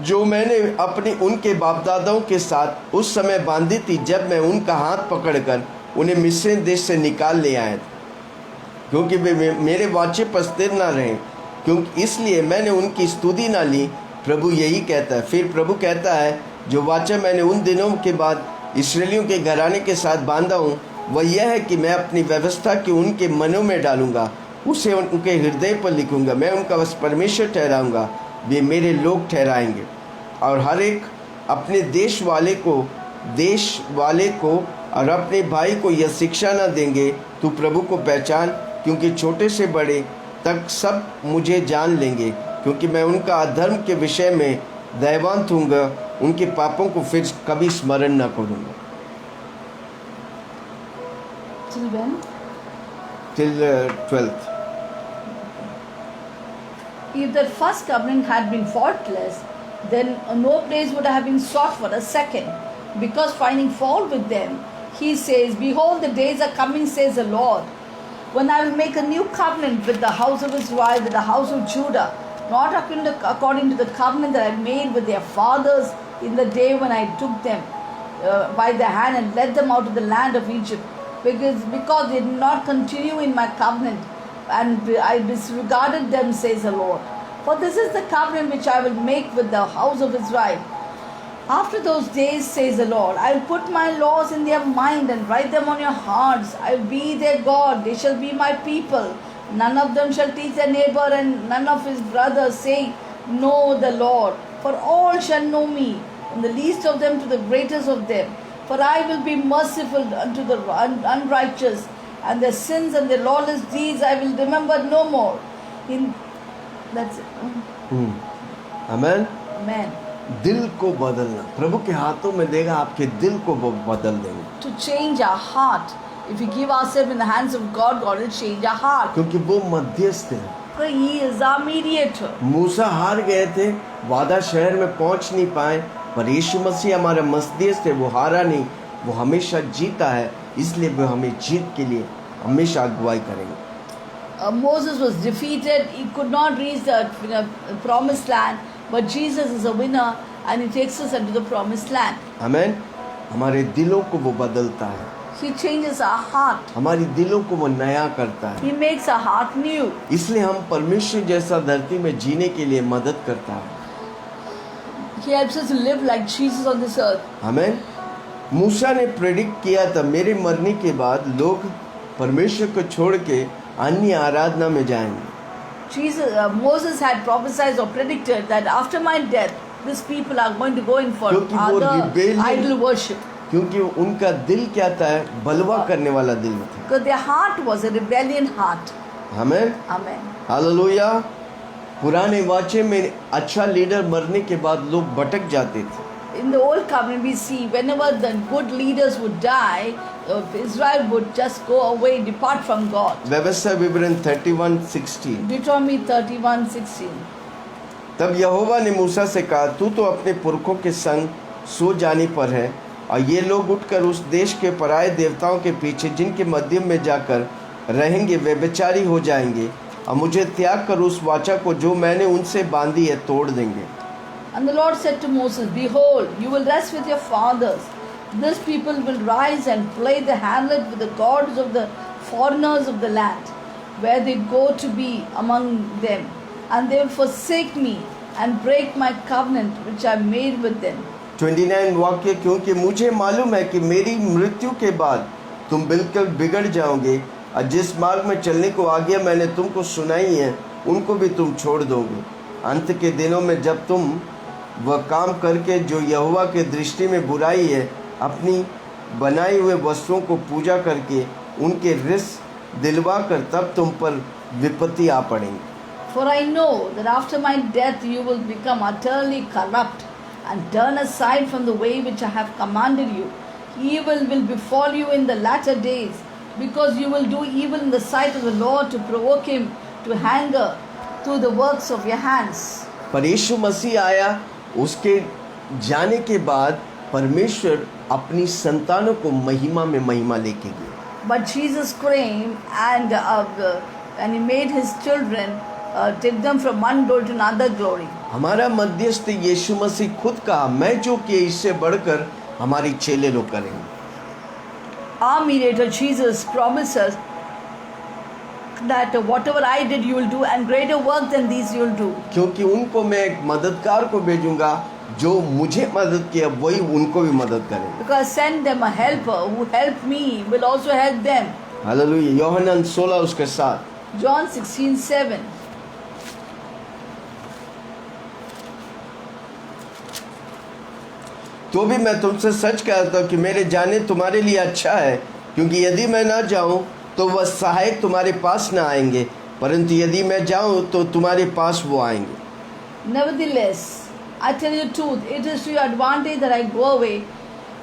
Speaker 1: जो मैंने अपने उनके बाप दादाओं के साथ उस समय बांधी थी, जब मैं उनका हाथ पकड़कर उन्हें मिस्र देश से निकाल ले आया था, क्योंकि वे मेरे वाचे पर स्थिर न रहे, क्योंकि इसलिए मैंने उनकी स्तुति ना ली। प्रभु यही कहता है। फिर प्रभु कहता है, जो वाचा मैंने उन दिनों के बाद इस्राएलियों के घराने के साथ बांधा हूँ, वह यह है कि मैं अपनी व्यवस्था की उनके मनों में डालूंगा, उसे उनके हृदय पर लिखूंगा। मैं उनका बस परमेश्वर ठहराऊंगा, वे मेरे लोग ठहराएंगे। और हर एक अपने देश वाले को और अपने भाई को यह शिक्षा न देंगे, तू प्रभु को पहचान, क्योंकि छोटे से बड़े तक सब मुझे जान लेंगे, क्योंकि मैं उनका अधर्म के विषय में दयावंत हूँगा, उनके पापों को फिर कभी स्मरण न करूँगा।
Speaker 2: Till when?
Speaker 1: Till 12th.
Speaker 2: If that first covenant had been faultless, then no place would have been sought for a second. Because finding fault with them, he says, behold, the days are coming, says the Lord, when I will make a new covenant with the house of Israel, with the house of Judah, not according to the covenant that I made with their fathers in the day when I took them by the hand and led them out of the land of Egypt, because they did not continue in my covenant, and I disregarded them, says the Lord. For this is the covenant which I will make with the house of Israel. After those days, says the Lord, I will put my laws in their mind and write them on your hearts. I will be their God, they shall be my people. None of them shall teach their neighbor and none of his brothers, saying, Know the Lord. For all shall know me, from the least of them to the greatest of them. For I will be merciful unto the unrighteous, and their sins and their lawless deeds I will remember no more. That's it.
Speaker 1: Amen.
Speaker 2: Amen.
Speaker 1: दिल को बदलना प्रभु के हाथों में देगा, आपके दिल को वो बदल देंगे।
Speaker 2: To change our heart, if we give ourselves in the hands of God, God will change our heart.
Speaker 1: क्योंकि वो मध्यस्थ है।
Speaker 2: For He is our mediator.
Speaker 1: मूसा हार गए थे, वादा शहर में पहुंच नहीं पाए, पर यीशु मसीह हमारा मध्यस्थ है, वो हारा नहीं, वो हमेशा जीता है, इसलिए वो हमें जीत के लिए हमेशा अगुवाई करेंगे।
Speaker 2: Moses was defeated, he could not reach the promised land, but Jesus is a winner and He takes us into the promised land.
Speaker 1: आमेन। हमारे दिलों को वो बदलता है,
Speaker 2: He changes our heart,
Speaker 1: हमारी दिलों को वो नया करता है,
Speaker 2: He makes our heart new.
Speaker 1: इसलिए हम परमेश्वर जैसा धरती में जीने के लिए मदद करता है।
Speaker 2: He helps us to live like Jesus on this earth.
Speaker 1: आमेन। मूसा ने प्रेडिक्ट किया था, मेरे मरने के बाद लोग परमेश्वर को छोड़ के अन्य आराधना में जाएंगे।
Speaker 2: Moses had prophesied or predicted that after my death, these people are going to go in for
Speaker 1: क्योंकि वो
Speaker 2: other
Speaker 1: rebellion-
Speaker 2: idol worship.
Speaker 1: क्योंकि उनका दिल क्या था, बलवा करने वाला दिल था।
Speaker 2: Because their heart was a rebellion heart.
Speaker 1: Amen.
Speaker 2: Amen.
Speaker 1: Hallelujah. पुराने वाचे में अच्छा लीडर मरने के बाद लोग भटक जाते थे।
Speaker 2: In the old covenant, we see whenever the good leaders would die, Israel would just go away, depart from God.
Speaker 1: व्यवस्था विवरण 31:16।
Speaker 2: Deuteronomy 31:16.
Speaker 1: तब यहोवा ने मूसा से कहा, तू तो अपने पुरखों के संग सो जाने पर है, और ये लोग उठकर उस देश के पराये देवताओं के पीछे जिनके मध्य में जाकर रहेंगे वे बेचारी हो जाएंगे, और मुझे त्याग कर उस वाचा को जो मैंने उनसे बांधी है तोड़ देंगे।
Speaker 2: And the Lord said to Moses, Behold, you will rest with your fathers. This people will rise and play the harlot with the gods of the foreigners of the land, where they go to be among them. And they will forsake me and break my covenant which I made with them.
Speaker 1: 29 वाक्य, क्योंकि मुझे मालूम है कि मेरी मृत्यु के बाद तुम बिल्कुल बिगड़ जाओगे, और जिस मार्ग में चलने को आज्ञा मैंने तुमको सुनाई है उनको भी तुम छोड़ दोगे। अंत के दिनों में जब तुम वह काम करके जो यहोवा के दृष्टि में बुराई है, अपनी बनाई हुए वस्तुओं को पूजा करके उनके रिस दिलवा कर, तब तुम पर विपत्ति आ पड़ेंगी।
Speaker 2: For I know that after my death you will become utterly corrupt and turn aside from the way which I have commanded you. Evil will befall you in the latter days, because you will do evil in the sight of the Lord to provoke Him to anger through the works of your hands.
Speaker 1: पर यीशु मसीह आया, उसके जाने के बाद परमेश्वर अपनी संतानों को महिमा में महिमा लेके गए।
Speaker 2: But Jesus came and He made His children take them from one glory to another glory.
Speaker 1: हमारा मध्यस्थ यीशु मसीह खुद कहा, मैं जो किए इससे बढ़कर हमारी चेले लोग करेंगे।
Speaker 2: Our mediator Jesus promises that whatever I did you will do, and greater work than these you will do.
Speaker 1: क्योंकि उनको मैं एक मददगार को भेजूंगा, जो मुझे मदद किया वही उनको भी मदद करेंगे।
Speaker 2: Because send them a helper who helped me will also help them.
Speaker 1: Hallelujah. यूहन्ना 16 उसके साथ।
Speaker 2: John 16:7.
Speaker 1: तो भी मैं तुमसे सच कहता हूँ कि मेरे जाने तुम्हारे लिए अच्छा है, क्योंकि यदि मैं ना जाऊँ तो वह सहायक तुम्हारे पास ना आएंगे, परंतु यदि मैं जाऊँ तो तुम्हारे पास वो आएंगे।
Speaker 2: Nevertheless, I tell you the truth, it is to your advantage that I go away.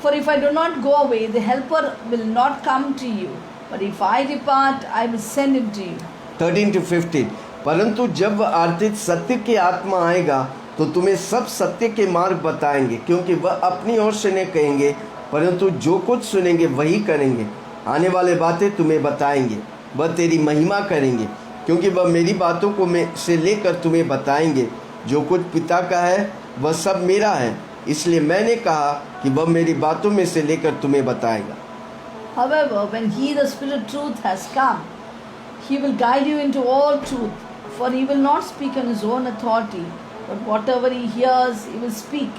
Speaker 2: For if I do not go away, the helper will not come to you. But if I depart, I will send him to you.
Speaker 1: 13-15। परंतु जब वह आर्थिक सत्य की आत्मा आएगा तो तुम्हें सब सत्य के मार्ग बताएंगे, क्योंकि वह अपनी ओर से नहीं कहेंगे, परंतु जो कुछ सुनेंगे वही करेंगे। आने वाले बातें तुम्हें बताएंगे, वह तेरी महिमा करेंगे, क्योंकि वह मेरी बातों को से लेकर तुम्हें बताएंगे। जो कुछ पिता का है वह सब मेरा है। इसलिए मैंने कहा कि वह मेरी बातों में से लेकर तुम्हें बताएगा।
Speaker 2: However, when he, the Spirit of truth, has come, he will guide you into all truth. For he will not speak on his own authority, but whatever he hears, he will speak.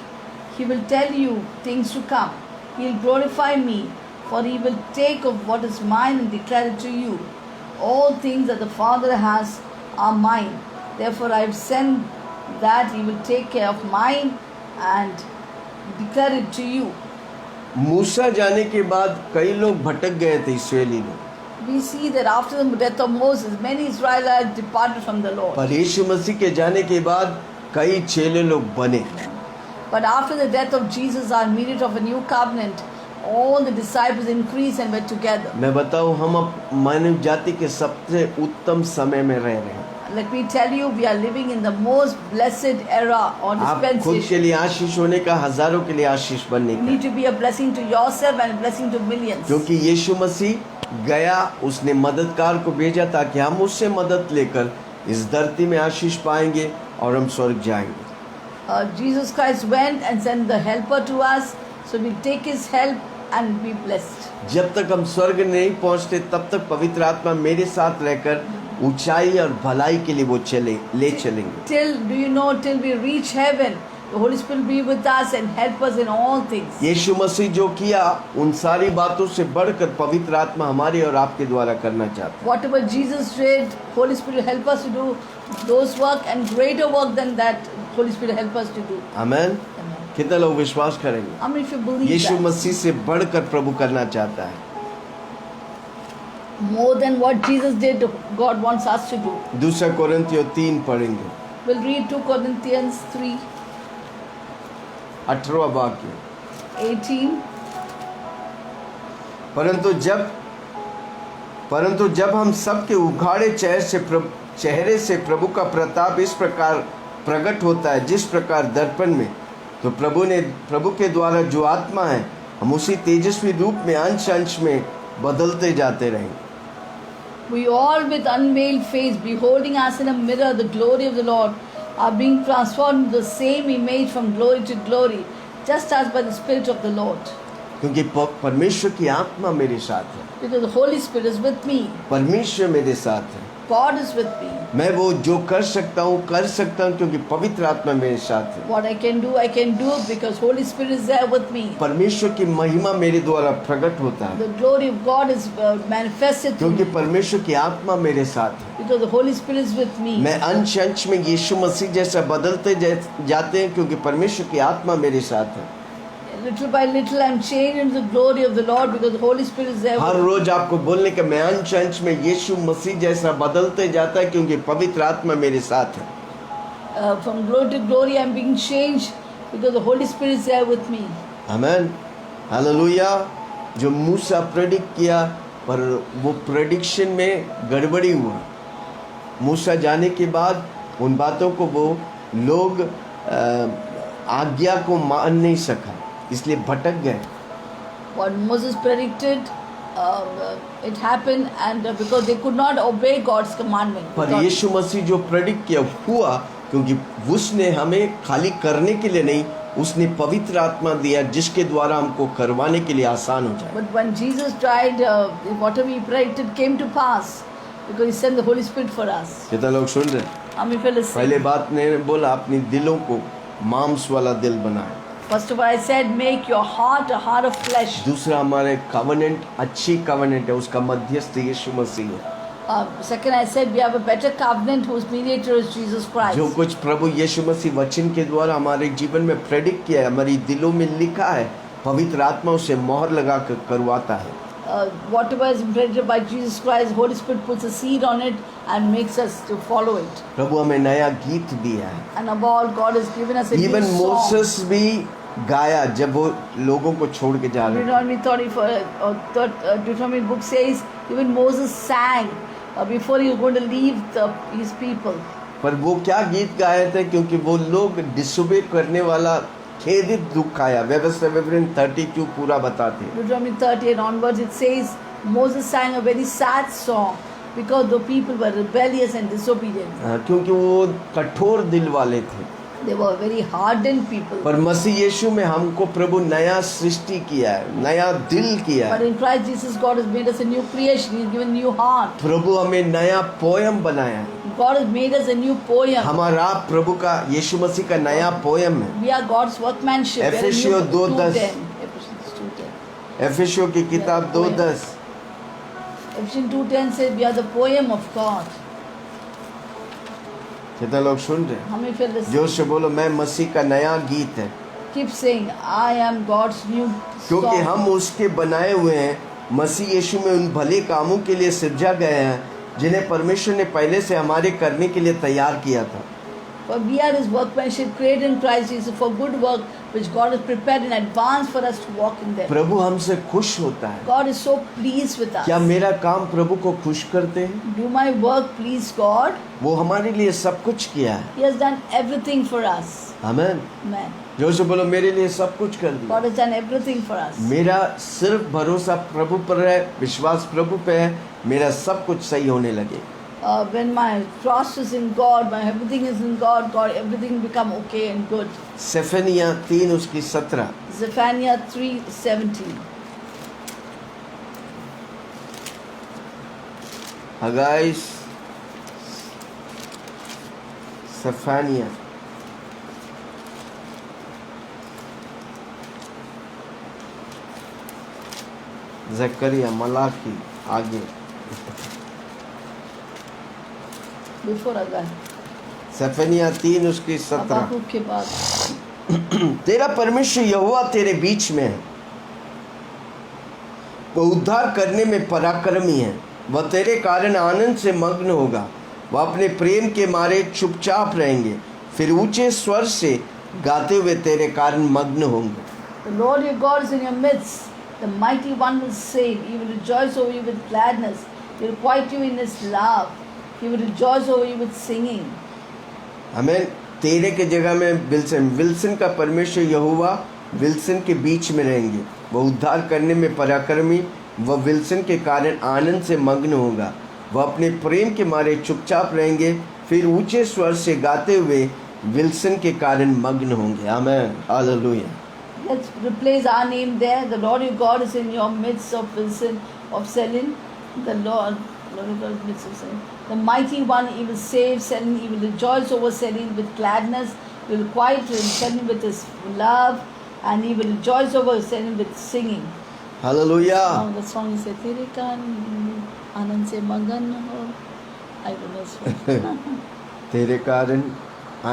Speaker 2: He will tell you things to come. He will glorify me, for he will take of what is mine and declare it to you. All things that the Father has are mine. Therefore, I have sent that he will take care of mine and declare it to you.
Speaker 1: मूसा जाने के बाद कई लोग भटक गए थे, इस्राएली लोग।
Speaker 2: We see that after the death of Moses, many Israelites departed from the Lord.
Speaker 1: पर यीशु मसीह के जाने के बाद कई चेले लोग बने।
Speaker 2: But after the death of Jesus, our mediator of a new covenant, all the disciples increased and were together.
Speaker 1: मैं बताऊं, हम अब मानव जाति के सबसे उत्तम समय में रह रहे हैं।
Speaker 2: Let me tell you, we are living in the most blessed era or
Speaker 1: आप खुद के
Speaker 2: dispensation.
Speaker 1: लिए आशीष होने का, हजारों के लिए आशीष बनने
Speaker 2: You
Speaker 1: का,
Speaker 2: need to be a blessing to yourself and a blessing to millions.
Speaker 1: क्योंकि यीशु मसीह गया, उसने मददगार को भेजा ताकि हम उससे मदद लेकर इस धरती में आशीष पाएंगे और हम स्वर्ग जाएंगे।
Speaker 2: Jesus Christ went and sent the helper to us, so we take his help and be blessed.
Speaker 1: जब तक हम स्वर्ग नहीं पहुंचते तब तक पवित्र आत्मा मेरे साथ रहकर ऊंचाई और भलाई के लिए वो ले चलेंगे।
Speaker 2: Till we reach heaven, the Holy Spirit will be with us and help us in all things.
Speaker 1: यीशु मसीह जो किया, उन सारी बातों से बढ़कर पवित्र आत्मा हमारे और आपके द्वारा करना चाहता है।
Speaker 2: Whatever Jesus did, Holy Spirit will help us to do those work and greater work than that. Holy Spirit help us to do.
Speaker 1: Amen.
Speaker 2: Amen.
Speaker 1: कितने लोग विश्वास करेंगे?
Speaker 2: How many of you believe
Speaker 1: Yeshu
Speaker 2: that?
Speaker 1: मसीह से बढ़कर प्रभु करना चाहता है।
Speaker 2: More than what Jesus did, God wants us to do.
Speaker 1: दूसरा कोरिन्थियों 3 पढ़ेंगे,
Speaker 2: We'll read 2 Corinthians 3,
Speaker 1: 18वां वाक्य।
Speaker 2: 18.
Speaker 1: परंतु जब हम सबके उघाड़े चेहरे से प्रभु का प्रताप इस प्रकार प्रकट होता है जिस प्रकार दर्पण में, तो प्रभु के द्वारा जो आत्मा है, हम उसी तेजस्वी रूप में अंश अंश में बदलते जाते रहेंगे।
Speaker 2: We all with unveiled face, beholding as in a mirror the glory of the Lord, are being transformed into the same image from glory to glory, just as by the Spirit of the Lord.
Speaker 1: क्योंकि परमेश्वर की आत्मा मेरे साथ है,
Speaker 2: Because the Holy Spirit is with me.
Speaker 1: परमेश्वर मेरे साथ है।
Speaker 2: God is with me.
Speaker 1: मैं वो जो कर सकता हूँ क्योंकि पवित्र आत्मा मेरे साथ है।
Speaker 2: What I can do because Holy Spirit is there with me.
Speaker 1: परमेश्वर की महिमा मेरे द्वारा प्रकट होता है
Speaker 2: The glory of God is manifested through
Speaker 1: क्योंकि
Speaker 2: me.
Speaker 1: परमेश्वर की आत्मा मेरे साथ है।
Speaker 2: Because the Holy Spirit is with me.
Speaker 1: मैं अंश अंश में यीशु मसीह जैसा बदलते जाते हैं क्योंकि परमेश्वर की आत्मा मेरे साथ है।
Speaker 2: Little by little I am changed into the glory of the Lord because the Holy Spirit is there
Speaker 1: her
Speaker 2: with me.
Speaker 1: रोज आपको बोलने का मैं अंश अंश में यीशु मसीह जैसा बदलते जाता है क्योंकि पवित्र आत्मा मेरे साथ है।
Speaker 2: From glory to glory I am being changed because the Holy Spirit is there with me.
Speaker 1: Amen, hallelujah. जो मूसा प्रेडिक्ट किया, पर वो प्रेडिक्शन में गड़बड़ी हुआ। मूसा जाने के बाद उन बातों को वो लोग आज्ञा को मान नहीं सका, इसलिए भटक गए।
Speaker 2: What Moses predicted, it happened, and because they could not obey God's commandment.
Speaker 1: पर यीशु मसीह जो प्रेडिक्ट किया हुआ, क्योंकि उसने हमें खाली करने के लिए नहीं, उसने पवित्र आत्मा दिया जिसके द्वारा हमको करवाने के लिए आसान हो जाए।
Speaker 2: But when Jesus died, whatever he predicted came to pass because he sent the Holy Spirit for us.
Speaker 1: कितना लोग सुन रहे?
Speaker 2: How many feel the same?
Speaker 1: पहले बात ने बोला अपनी दिलों को मांस वाला दिल बनाए।
Speaker 2: First of all, I said, make your heart a heart of flesh.
Speaker 1: दूसरा, हमारे कवनेंट अच्छी कवनेंट है, उसका मध्यस्थ यीशु मसीह है।
Speaker 2: Second, I said we have a better covenant whose mediator is Jesus Christ.
Speaker 1: जो कुछ प्रभु यीशु मसीह वचन के द्वारा हमारे जीवन में प्रेडिक्ट किया है, हमारी दिलों में लिखा है, पवित्र आत्मा उसे मोहर लगा कर करवाता है।
Speaker 2: Whatever is predicted by Jesus Christ, Holy Spirit puts a seed on it and makes us to follow it.
Speaker 1: प्रभु हमें नया गीत दिया है।
Speaker 2: And above all, God has given us a
Speaker 1: even
Speaker 2: new song.
Speaker 1: Moses भी गाया जब वो लोगों को छोड़ के जा रहे थे।
Speaker 2: Deuteronomy book says even Moses sang before he was going to leave his people.
Speaker 1: पर वो क्या गीत गाए थे? क्योंकि वो लोग डिसोबे करने वाला खेदित दुख आया। व्यवस्था विवरण 32 पूरा बताते हैं।
Speaker 2: Deuteronomy 30 and onwards it says Moses sang a very sad song because the people were rebellious and disobedient.
Speaker 1: क्योंकि वो कठोर दिल वाले थे।
Speaker 2: They were very hardened people.
Speaker 1: पर मसीह यीशु में हमको प्रभु नया सृष्टि किया है, नया दिल किया
Speaker 2: But
Speaker 1: है।
Speaker 2: in Christ Jesus, God has made us a new creation. He's given new heart.
Speaker 1: प्रभु हमें नया पोयम बनाया है।
Speaker 2: God has made us a new poem.
Speaker 1: हमारा प्रभु का यीशु मसीह का नया पोयम है।
Speaker 2: We are God's workmanship. We are a new
Speaker 1: एफेसियों 2:10
Speaker 2: Ephesians 2:10.
Speaker 1: एफेसियों की किताब 2:10
Speaker 2: Ephesians 2:10 says we are the poem of God.
Speaker 1: कितने लोग सुन रहे हैं?
Speaker 2: हमें फिर
Speaker 1: जोर से बोलो, मैं मसीह का नया गीत है।
Speaker 2: keep saying I am God's new
Speaker 1: क्योंकि
Speaker 2: song.
Speaker 1: हम उसके बनाए हुए हैं, मसीह यीशु में उन भले कामों के लिए सिरजा गए हैं जिन्हें परमेश्वर ने पहले से हमारे करने के लिए तैयार किया था।
Speaker 2: For we are His workmanship, created in Christ Jesus for good work, which God has prepared in advance for us to walk in them.
Speaker 1: प्रभु हमसे खुश होता है।
Speaker 2: God is so pleased with us.
Speaker 1: क्या मेरा काम प्रभु को खुश करते हैं?
Speaker 2: Do my work please God?
Speaker 1: वो हमारे लिए सब कुछ किया है।
Speaker 2: He has done everything for us.
Speaker 1: आमीन।
Speaker 2: Amen.
Speaker 1: जोर से बोलो, मेरे लिए सब कुछ कर दिया।
Speaker 2: God has done everything for us.
Speaker 1: मेरा सिर्फ भरोसा प्रभु पर है, विश्वास प्रभु पे है, मेरा सब कुछ सही होने लगे।
Speaker 2: When my trust is in God, my everything is in God, God, everything become okay and good.
Speaker 1: सेफनिया 3 उसकी 17।
Speaker 2: Zephaniah 3:17.
Speaker 1: हगाई सेफनिया जकरिया मलाकी आगे
Speaker 2: Before Agai.
Speaker 1: सेफनिया 3 उसकी 17।
Speaker 2: हबाकुक के बाद.
Speaker 1: तेरा परमेश्वर यहोवा तेरे बीच में है, वह उद्धार करने में पराक्रमी है, वह तेरे कारण आनंद से मग्न होगा, वह अपने प्रेम के मारे चुपचाप रहेंगे, फिर ऊंचे स्वर से गाते हुए तेरे कारण मग्न होंगे।
Speaker 2: The Lord your God is in your midst. The mighty one will save. He will rejoice over you with gladness. He will quiet you in his love. He will rejoice over you with singing.
Speaker 1: हमें तेरे के जगह में Wilson का परमेश्वर यहोवा Wilson के बीच में रहेंगे, वह उद्धार करने में पराक्रमी, वह विल्सन के कारण आनंद से मग्न होगा, वह अपने प्रेम के मारे चुपचाप रहेंगे, फिर ऊंचे स्वर से गाते हुए विल्सन के कारण मग्न होंगे। आमीन, hallelujah.
Speaker 2: Let's replace our name there. The Lord your God is in your midst of Wilson, of Selin. The Lord your God is in the midst of Selin. The mighty one, he will save Selin. He will rejoice over Selin with gladness. He will quiet Selin with his love. And he will rejoice over Selin with singing.
Speaker 1: Hallelujah.
Speaker 2: Now the song is तेरे कारण आनंद से मगन हो. I don't know.
Speaker 1: तेरे कारण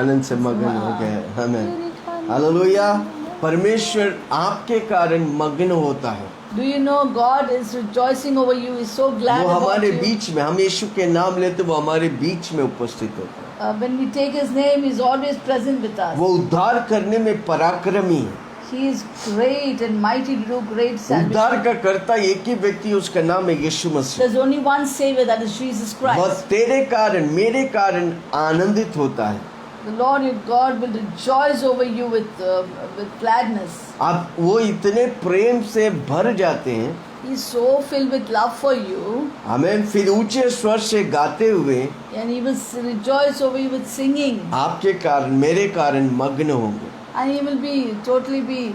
Speaker 1: आनंद से मगन हो गए। आमीन, हालेलुया। परमेश्वर आपके कारण मग्न होता है।
Speaker 2: Do you know God is rejoicing over you? He's so glad
Speaker 1: वो
Speaker 2: about
Speaker 1: हमारे
Speaker 2: you.
Speaker 1: बीच में, हम यीशु के नाम लेते वो हमारे बीच में उपस्थित होता है।
Speaker 2: When we take His name, He's always present with us.
Speaker 1: वो उद्धार करने में पराक्रमी है।
Speaker 2: He is great and mighty to do great
Speaker 1: उद्धार
Speaker 2: salvation.
Speaker 1: का करता एक ही व्यक्ति, उसका नाम है यीशु मसीह।
Speaker 2: There's only one Savior, that is Jesus
Speaker 1: वह
Speaker 2: Christ.
Speaker 1: तेरे कारण, मेरे कारण आनंदित होता है।
Speaker 2: The Lord your God will rejoice over you with gladness.
Speaker 1: आप वो इतने प्रेम से भर जाते हैं,
Speaker 2: He's so filled with love for you,
Speaker 1: हमें फिर ऊंचे स्वर से गाते हुए
Speaker 2: and He will rejoice over you with singing,
Speaker 1: आपके कारण, मेरे कारण मग्न होंगे।
Speaker 2: and He will be totally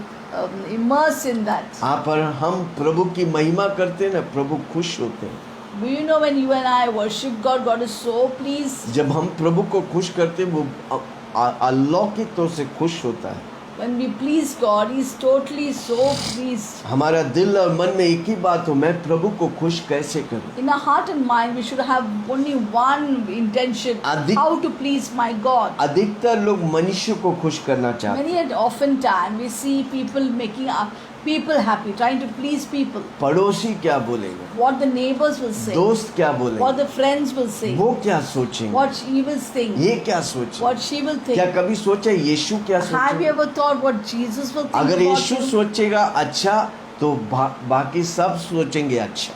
Speaker 2: immersed in that.
Speaker 1: आप और हम प्रभु की महिमा करते हैं ना, प्रभु खुश होते हैं।
Speaker 2: Do you know when you and I worship God, God is so pleased.
Speaker 1: जब हम प्रभु को खुश करते हैं, वो अलौकिक तौर से खुश होता है।
Speaker 2: When we please God, He's totally so pleased.
Speaker 1: हमारा दिल और मन में एक ही बात हो, मैं प्रभु को खुश कैसे करूं।
Speaker 2: In our heart and mind, we should have only one intention: how to please my God.
Speaker 1: अधिकतर लोग मनुष्य को खुश करना चाहते हैं।
Speaker 2: Many and often time we see people making people happy, trying to please people.
Speaker 1: पड़ोसी क्या बोलेगा,
Speaker 2: What the neighbors will say,
Speaker 1: दोस्त क्या
Speaker 2: what
Speaker 1: बोलेगा,
Speaker 2: the friends will say,
Speaker 1: वो क्या सोचेंगे,
Speaker 2: what she will think,
Speaker 1: ये क्या सोचे,
Speaker 2: what she will
Speaker 1: क्या
Speaker 2: think.
Speaker 1: कभी सोचा यीशु क्या
Speaker 2: Have you
Speaker 1: सोचेगा?
Speaker 2: ever thought what Jesus will think
Speaker 1: अगर
Speaker 2: about
Speaker 1: यीशु
Speaker 2: you?
Speaker 1: सोचेगा अच्छा, तो बाकी सब सोचेंगे अच्छा।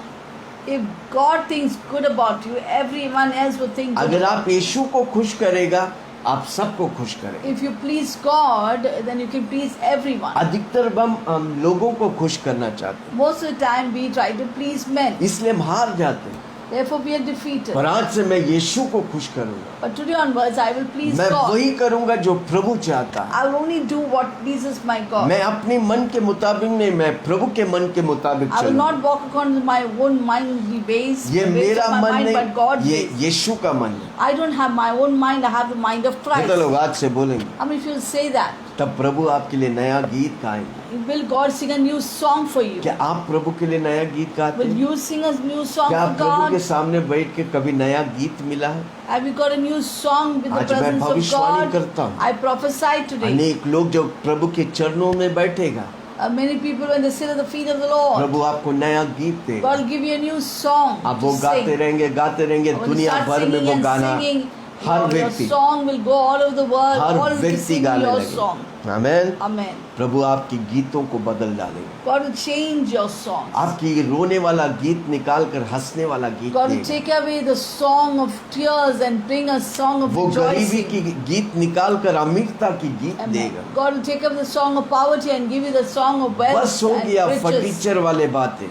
Speaker 2: If God thinks good about you, everyone else will think good
Speaker 1: अगर
Speaker 2: about
Speaker 1: आप
Speaker 2: you.
Speaker 1: यीशु को खुश करेगा, आप सबको खुश करेंगे।
Speaker 2: If you please God, then you can please everyone.
Speaker 1: अधिकतर हम लोगों को खुश करना चाहते हैं,
Speaker 2: Most of the time we try to please men.
Speaker 1: इसलिए हम हार जाते हैं।
Speaker 2: Therefore we are defeated.
Speaker 1: पर आज से मैं यीशु को खुश करूंगा,
Speaker 2: But today onwards I will please
Speaker 1: मैं
Speaker 2: God.
Speaker 1: वही करूंगा जो प्रभु चाहता है।
Speaker 2: I will only do what pleases my God.
Speaker 1: मैं अपने मन के मुताबिक नहीं, मैं प्रभु के मन के मुताबिक
Speaker 2: I will
Speaker 1: चलूंगा।
Speaker 2: not walk according to my own mindly ways,
Speaker 1: ये
Speaker 2: the ways
Speaker 1: मेरा
Speaker 2: of my
Speaker 1: मन
Speaker 2: mind, but God's
Speaker 1: नहीं, ये
Speaker 2: ways.
Speaker 1: यीशु का मन है।
Speaker 2: I don't have my own mind, I have the mind of
Speaker 1: कितने
Speaker 2: Christ.
Speaker 1: लोग आज से बोलेंगे?
Speaker 2: How many of you will say that?
Speaker 1: तब प्रभु आपके लिए नया गीत गाएंगे।
Speaker 2: Will God sing a new song for you?
Speaker 1: क्या आप प्रभु के लिए नया गीत गाते
Speaker 2: Will
Speaker 1: हैं?
Speaker 2: you sing a new song
Speaker 1: क्या
Speaker 2: for
Speaker 1: प्रभु के
Speaker 2: God?
Speaker 1: सामने बैठ के कभी नया गीत मिला है?
Speaker 2: Have you got a new song with the
Speaker 1: आज मैं
Speaker 2: presence of
Speaker 1: भविष्यवाणी
Speaker 2: God?
Speaker 1: करता हूँ।
Speaker 2: I prophesy today.
Speaker 1: अनेक लोग जो प्रभु के चरणों में बैठेगा,
Speaker 2: Many people when they sit at the feet of the Lord,
Speaker 1: प्रभु आपको नया गीत देगा।
Speaker 2: God will give you a new song
Speaker 1: आप
Speaker 2: to
Speaker 1: वो गाते
Speaker 2: sing.
Speaker 1: गाते रहेंगे,
Speaker 2: When you
Speaker 1: दुनिया
Speaker 2: start
Speaker 1: भर में
Speaker 2: singing
Speaker 1: वो
Speaker 2: and
Speaker 1: गाना
Speaker 2: singing,
Speaker 1: हर
Speaker 2: your
Speaker 1: व्यक्ति
Speaker 2: song will go all over the world.
Speaker 1: Her
Speaker 2: All will be
Speaker 1: व्यक्ति
Speaker 2: singing
Speaker 1: गाने
Speaker 2: your
Speaker 1: लगे।
Speaker 2: song.
Speaker 1: आमेन।
Speaker 2: Amen.
Speaker 1: प्रभु आपकी गीतों को बदल डालेंगे।
Speaker 2: God will change your songs.
Speaker 1: आपकी रोने वाला गीत निकाल कर हंसने वाला गीत
Speaker 2: God will
Speaker 1: देगा।
Speaker 2: take away the song of tears and bring a song of
Speaker 1: वो गरीबी
Speaker 2: rejoicing.
Speaker 1: की गीत निकाल कर अमीरता की गीत
Speaker 2: Amen.
Speaker 1: देगा।
Speaker 2: God will take up the song of poverty and give you the song of wealth
Speaker 1: बस हो गया
Speaker 2: and riches.
Speaker 1: फटीचर वाले बातें।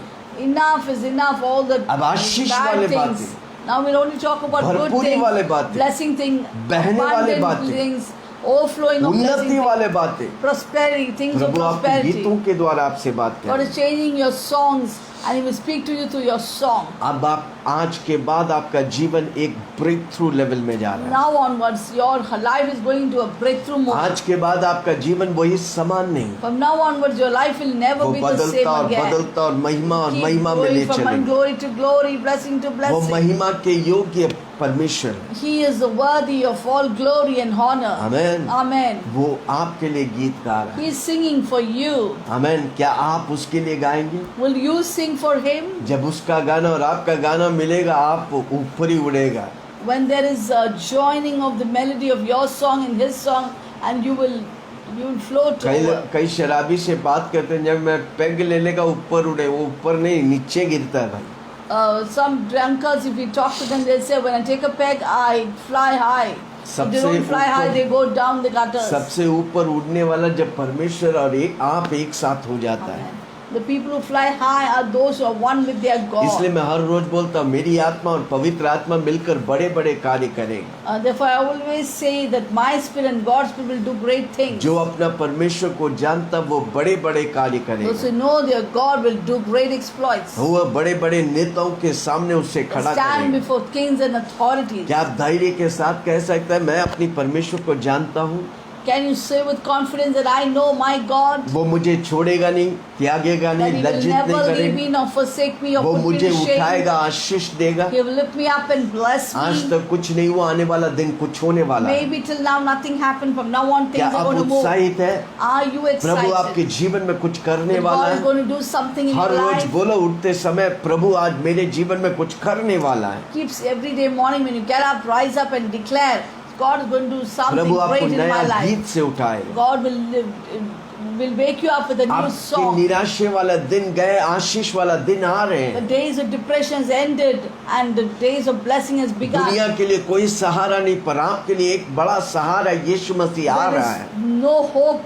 Speaker 2: Enough is enough. All the
Speaker 1: अब आशीष
Speaker 2: bad
Speaker 1: वाले
Speaker 2: things.
Speaker 1: बातें।
Speaker 2: Now we'll only talk about good
Speaker 1: भरपूरी
Speaker 2: things,
Speaker 1: वाले बातें।
Speaker 2: blessing things,
Speaker 1: बहने वाले
Speaker 2: abundant
Speaker 1: बातें।
Speaker 2: things, overflowing of blessing
Speaker 1: उन्नति
Speaker 2: things,
Speaker 1: वाले बातें।
Speaker 2: prosperity, things of
Speaker 1: प्रभु आपके
Speaker 2: prosperity.
Speaker 1: गीतों के द्वारा आपसे बात
Speaker 2: God
Speaker 1: करें।
Speaker 2: is changing your songs and He will speak to you through your song.
Speaker 1: अब आप आज के बाद आपका जीवन एक ब्रेक थ्रू लेवल में जा रहा है।
Speaker 2: Now onwards, your life is going to a breakthrough moment.
Speaker 1: आज के बाद आपका जीवन वही समान नहीं,
Speaker 2: From now onwards, your life will never
Speaker 1: वो
Speaker 2: be the same
Speaker 1: बदलता और
Speaker 2: again.
Speaker 1: बदलता और महिमा और
Speaker 2: Keep
Speaker 1: महिमा में ले
Speaker 2: going from one
Speaker 1: चलेंगे।
Speaker 2: glory to glory, blessing to
Speaker 1: वो
Speaker 2: blessing.
Speaker 1: महिमा के योग्य परमेश्वर है।
Speaker 2: He is worthy of all glory and honor.
Speaker 1: Amen.
Speaker 2: Amen.
Speaker 1: वो आपके लिए गीत गा रहा है।
Speaker 2: He is singing for you.
Speaker 1: आमेन। क्या आप उसके लिए गाएंगे?
Speaker 2: Will you sing for Him?
Speaker 1: जब उसका गाना और आपका गाना मिलेगा, आप ऊपर ही उड़ेगा।
Speaker 2: When there is a joining of the melody of your song and His song, and you will float over.
Speaker 1: कई शराबी से बात करते हैं, जब मैं पैग लेने का ऊपर उड़े, वो ऊपर नहीं नीचे गिरता है भाई।
Speaker 2: Some drunkards, if you talk to them, they'll say, when I take a peg, I fly high. If they
Speaker 1: सबसे
Speaker 2: don't fly high,
Speaker 1: ऊपर-
Speaker 2: they go down the gutters.
Speaker 1: सबसे ऊपर उड़ने वाला जब परमेश्वर और आप एक साथ हो जाता है।
Speaker 2: Amen. The people who fly high are those who are one with their
Speaker 1: इसलिए
Speaker 2: God.
Speaker 1: मैं हर रोज बोलता हूँ, मेरी आत्मा और पवित्र आत्मा मिलकर बड़े बड़े कार्य करेंगे।
Speaker 2: Therefore, I always say that my spirit and God's spirit will do great things.
Speaker 1: जो अपना परमेश्वर को जानता वो बड़े बड़े कार्य
Speaker 2: Those
Speaker 1: करेगा।
Speaker 2: who know their God will do great exploits.
Speaker 1: वो बड़े बड़े नेताओं के सामने उससे खड़ा
Speaker 2: Stand
Speaker 1: करेगा।
Speaker 2: before kings and authorities.
Speaker 1: क्या आप धैर्य के साथ कह सकते हैं, मैं अपनी परमेश्वर को जानता हूँ,
Speaker 2: Can you say with confidence that I know my God?
Speaker 1: वो मुझे छोड़ेगा नहीं, त्यागेगा
Speaker 2: That
Speaker 1: नहीं,
Speaker 2: He will
Speaker 1: लज्जित
Speaker 2: never
Speaker 1: नहीं
Speaker 2: leave me
Speaker 1: करेगा।
Speaker 2: nor forsake me or
Speaker 1: वो
Speaker 2: put me
Speaker 1: मुझे
Speaker 2: to shame.
Speaker 1: उठाएगा, आशीष देगा।
Speaker 2: He will lift me up and bless
Speaker 1: आज
Speaker 2: me.
Speaker 1: तक कुछ नहीं हुआ, आने वाला दिन कुछ होने वाला है।
Speaker 2: Maybe till now nothing happened. From now on
Speaker 1: क्या
Speaker 2: things are
Speaker 1: आप
Speaker 2: going to move.
Speaker 1: उत्साहित है?
Speaker 2: Are you
Speaker 1: प्रभु आपके
Speaker 2: excited?
Speaker 1: जीवन में कुछ करने
Speaker 2: That
Speaker 1: वाला
Speaker 2: God is
Speaker 1: है।
Speaker 2: going to do something in
Speaker 1: her
Speaker 2: your
Speaker 1: rose
Speaker 2: life.
Speaker 1: बोलो उठते समय, प्रभु आज मेरे जीवन में कुछ करने वाला है।
Speaker 2: Keeps every day morning when you get up, rise up and declare, God is going to do something
Speaker 1: प्रभु आपको
Speaker 2: great in my
Speaker 1: नया
Speaker 2: life.
Speaker 1: गीत से उठाएगा।
Speaker 2: God will wake you up with a new
Speaker 1: आपके
Speaker 2: song.
Speaker 1: निराशे वाला दिन गए, आशीष वाला दिन आ रहे
Speaker 2: The
Speaker 1: हैं।
Speaker 2: days of depression has ended and the days of blessing has begun.
Speaker 1: दुनिया के लिए कोई सहारा नहीं, पर आपके लिए एक बड़ा सहारा यीशु मसीह आ
Speaker 2: There
Speaker 1: रहा है।
Speaker 2: is no hope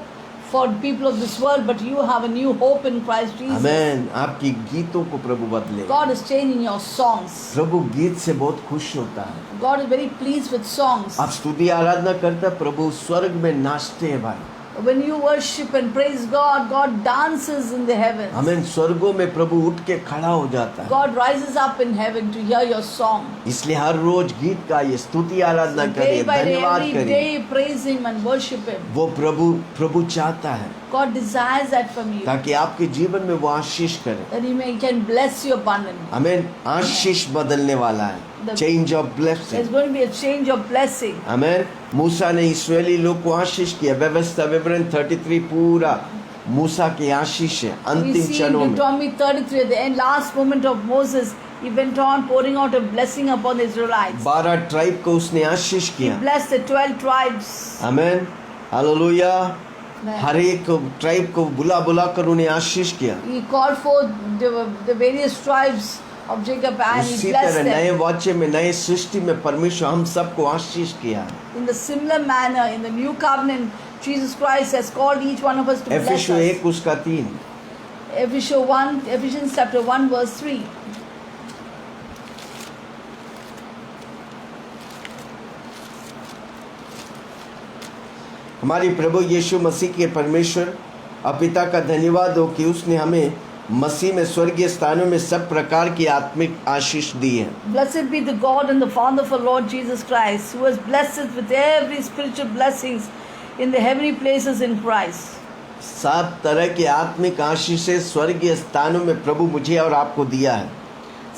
Speaker 2: for people of this world, but you have a new hope in Christ Jesus.
Speaker 1: आमेन। आपकी गीतों को प्रभु बदले।
Speaker 2: God is changing your songs.
Speaker 1: प्रभु गीत से बहुत खुश होता है।
Speaker 2: God is very pleased with songs.
Speaker 1: आप स्तुति आराधना करते हैं, प्रभु स्वर्ग में नाचते हैं भाई।
Speaker 2: When you worship and praise God, God dances in the heavens.
Speaker 1: आमेन। स्वर्गों में प्रभु उठ के खड़ा हो जाता है।
Speaker 2: God rises up in heaven to hear your song.
Speaker 1: इसलिए हर रोज गीत गाइए, स्तुति आराधना
Speaker 2: Day
Speaker 1: करिए,
Speaker 2: by day,
Speaker 1: धन्यवाद
Speaker 2: every
Speaker 1: करिए।
Speaker 2: day, praise Him and worship Him.
Speaker 1: वो प्रभु चाहता है
Speaker 2: God desires that from you,
Speaker 1: ताकि आपके जीवन में वो आशीष करे।
Speaker 2: that He can bless you abundantly.
Speaker 1: आमेन। आशीष बदलने वाला है, change of
Speaker 2: There's
Speaker 1: blessing.
Speaker 2: going to be a change of blessing.
Speaker 1: आमेन। मूसा ने इस्राएली लोग को आशीष किया। व्यवस्था विवरण 33 पूरा मूसा की आशीष है।
Speaker 2: We
Speaker 1: अंतिम
Speaker 2: see in
Speaker 1: क्षणों में
Speaker 2: Deuteronomy 33, at the end, last moment of Moses, he went on pouring out a blessing upon the Israelites.
Speaker 1: 12 tribe को उसने आशीष
Speaker 2: He
Speaker 1: किया।
Speaker 2: blessed the 12 tribes.
Speaker 1: Amen. Hallelujah.
Speaker 2: Amen.
Speaker 1: हर एक ट्राइब को बुला कर उन्हें आशीष किया।
Speaker 2: He called forth the various tribes of Jacob and He
Speaker 1: उसी
Speaker 2: blessed
Speaker 1: तरह नए
Speaker 2: them.
Speaker 1: वाचे में, नए सृष्टि में परमेश्वर हम सबको आशीष किया।
Speaker 2: In the similar manner, in the new covenant, Jesus Christ has called each one of us to bless
Speaker 1: एफिसियों
Speaker 2: us.
Speaker 1: 1 उसका 3।
Speaker 2: Ephesians chapter 1 verse 3.
Speaker 1: हमारी प्रभु यीशु मसीह के परमेश्वर और पिता का धन्यवाद हो कि उसने हमें मसीह में स्वर्गीय स्थानों में सब प्रकार की आत्मिक आशीष दी है।
Speaker 2: Blessed be the God and the Father of our Lord Jesus Christ, who has blessed us with every spiritual blessings in the heavenly places in Christ.
Speaker 1: 7 तरह की आत्मिक आशीषें स्वर्गीय स्थानों में प्रभु मुझे और आपको दिया है।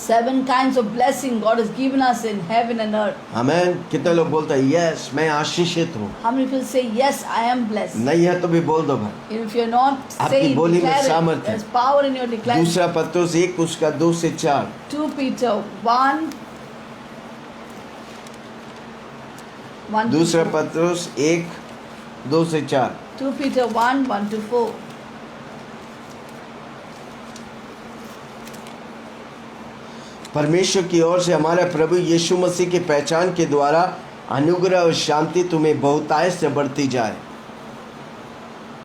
Speaker 2: 7 kinds of blessing God has given us in heaven and earth.
Speaker 1: आमीन। कितने लोग बोलते हैं यस मैं आशीषित हूँ?
Speaker 2: How many people say, yes, I am blessed?
Speaker 1: नहीं है तो भी बोल दो भाई।
Speaker 2: If you're not
Speaker 1: आपकी
Speaker 2: saying,
Speaker 1: बोली में
Speaker 2: declare it.
Speaker 1: सामर्थ्य है।
Speaker 2: There's power in your declaration.
Speaker 1: दूसरा पत्रोस 1 उसका 2 से 4।
Speaker 2: 2 Peter 1.
Speaker 1: दूसरा पत्रोस 1 2 से 4।
Speaker 2: 2 Peter 1, 1 to 4.
Speaker 1: परमेश्वर की ओर से हमारे प्रभु यीशु मसीह की पहचान के द्वारा अनुग्रह और शांति तुम्हें बहुतायत से बढ़ती जाए।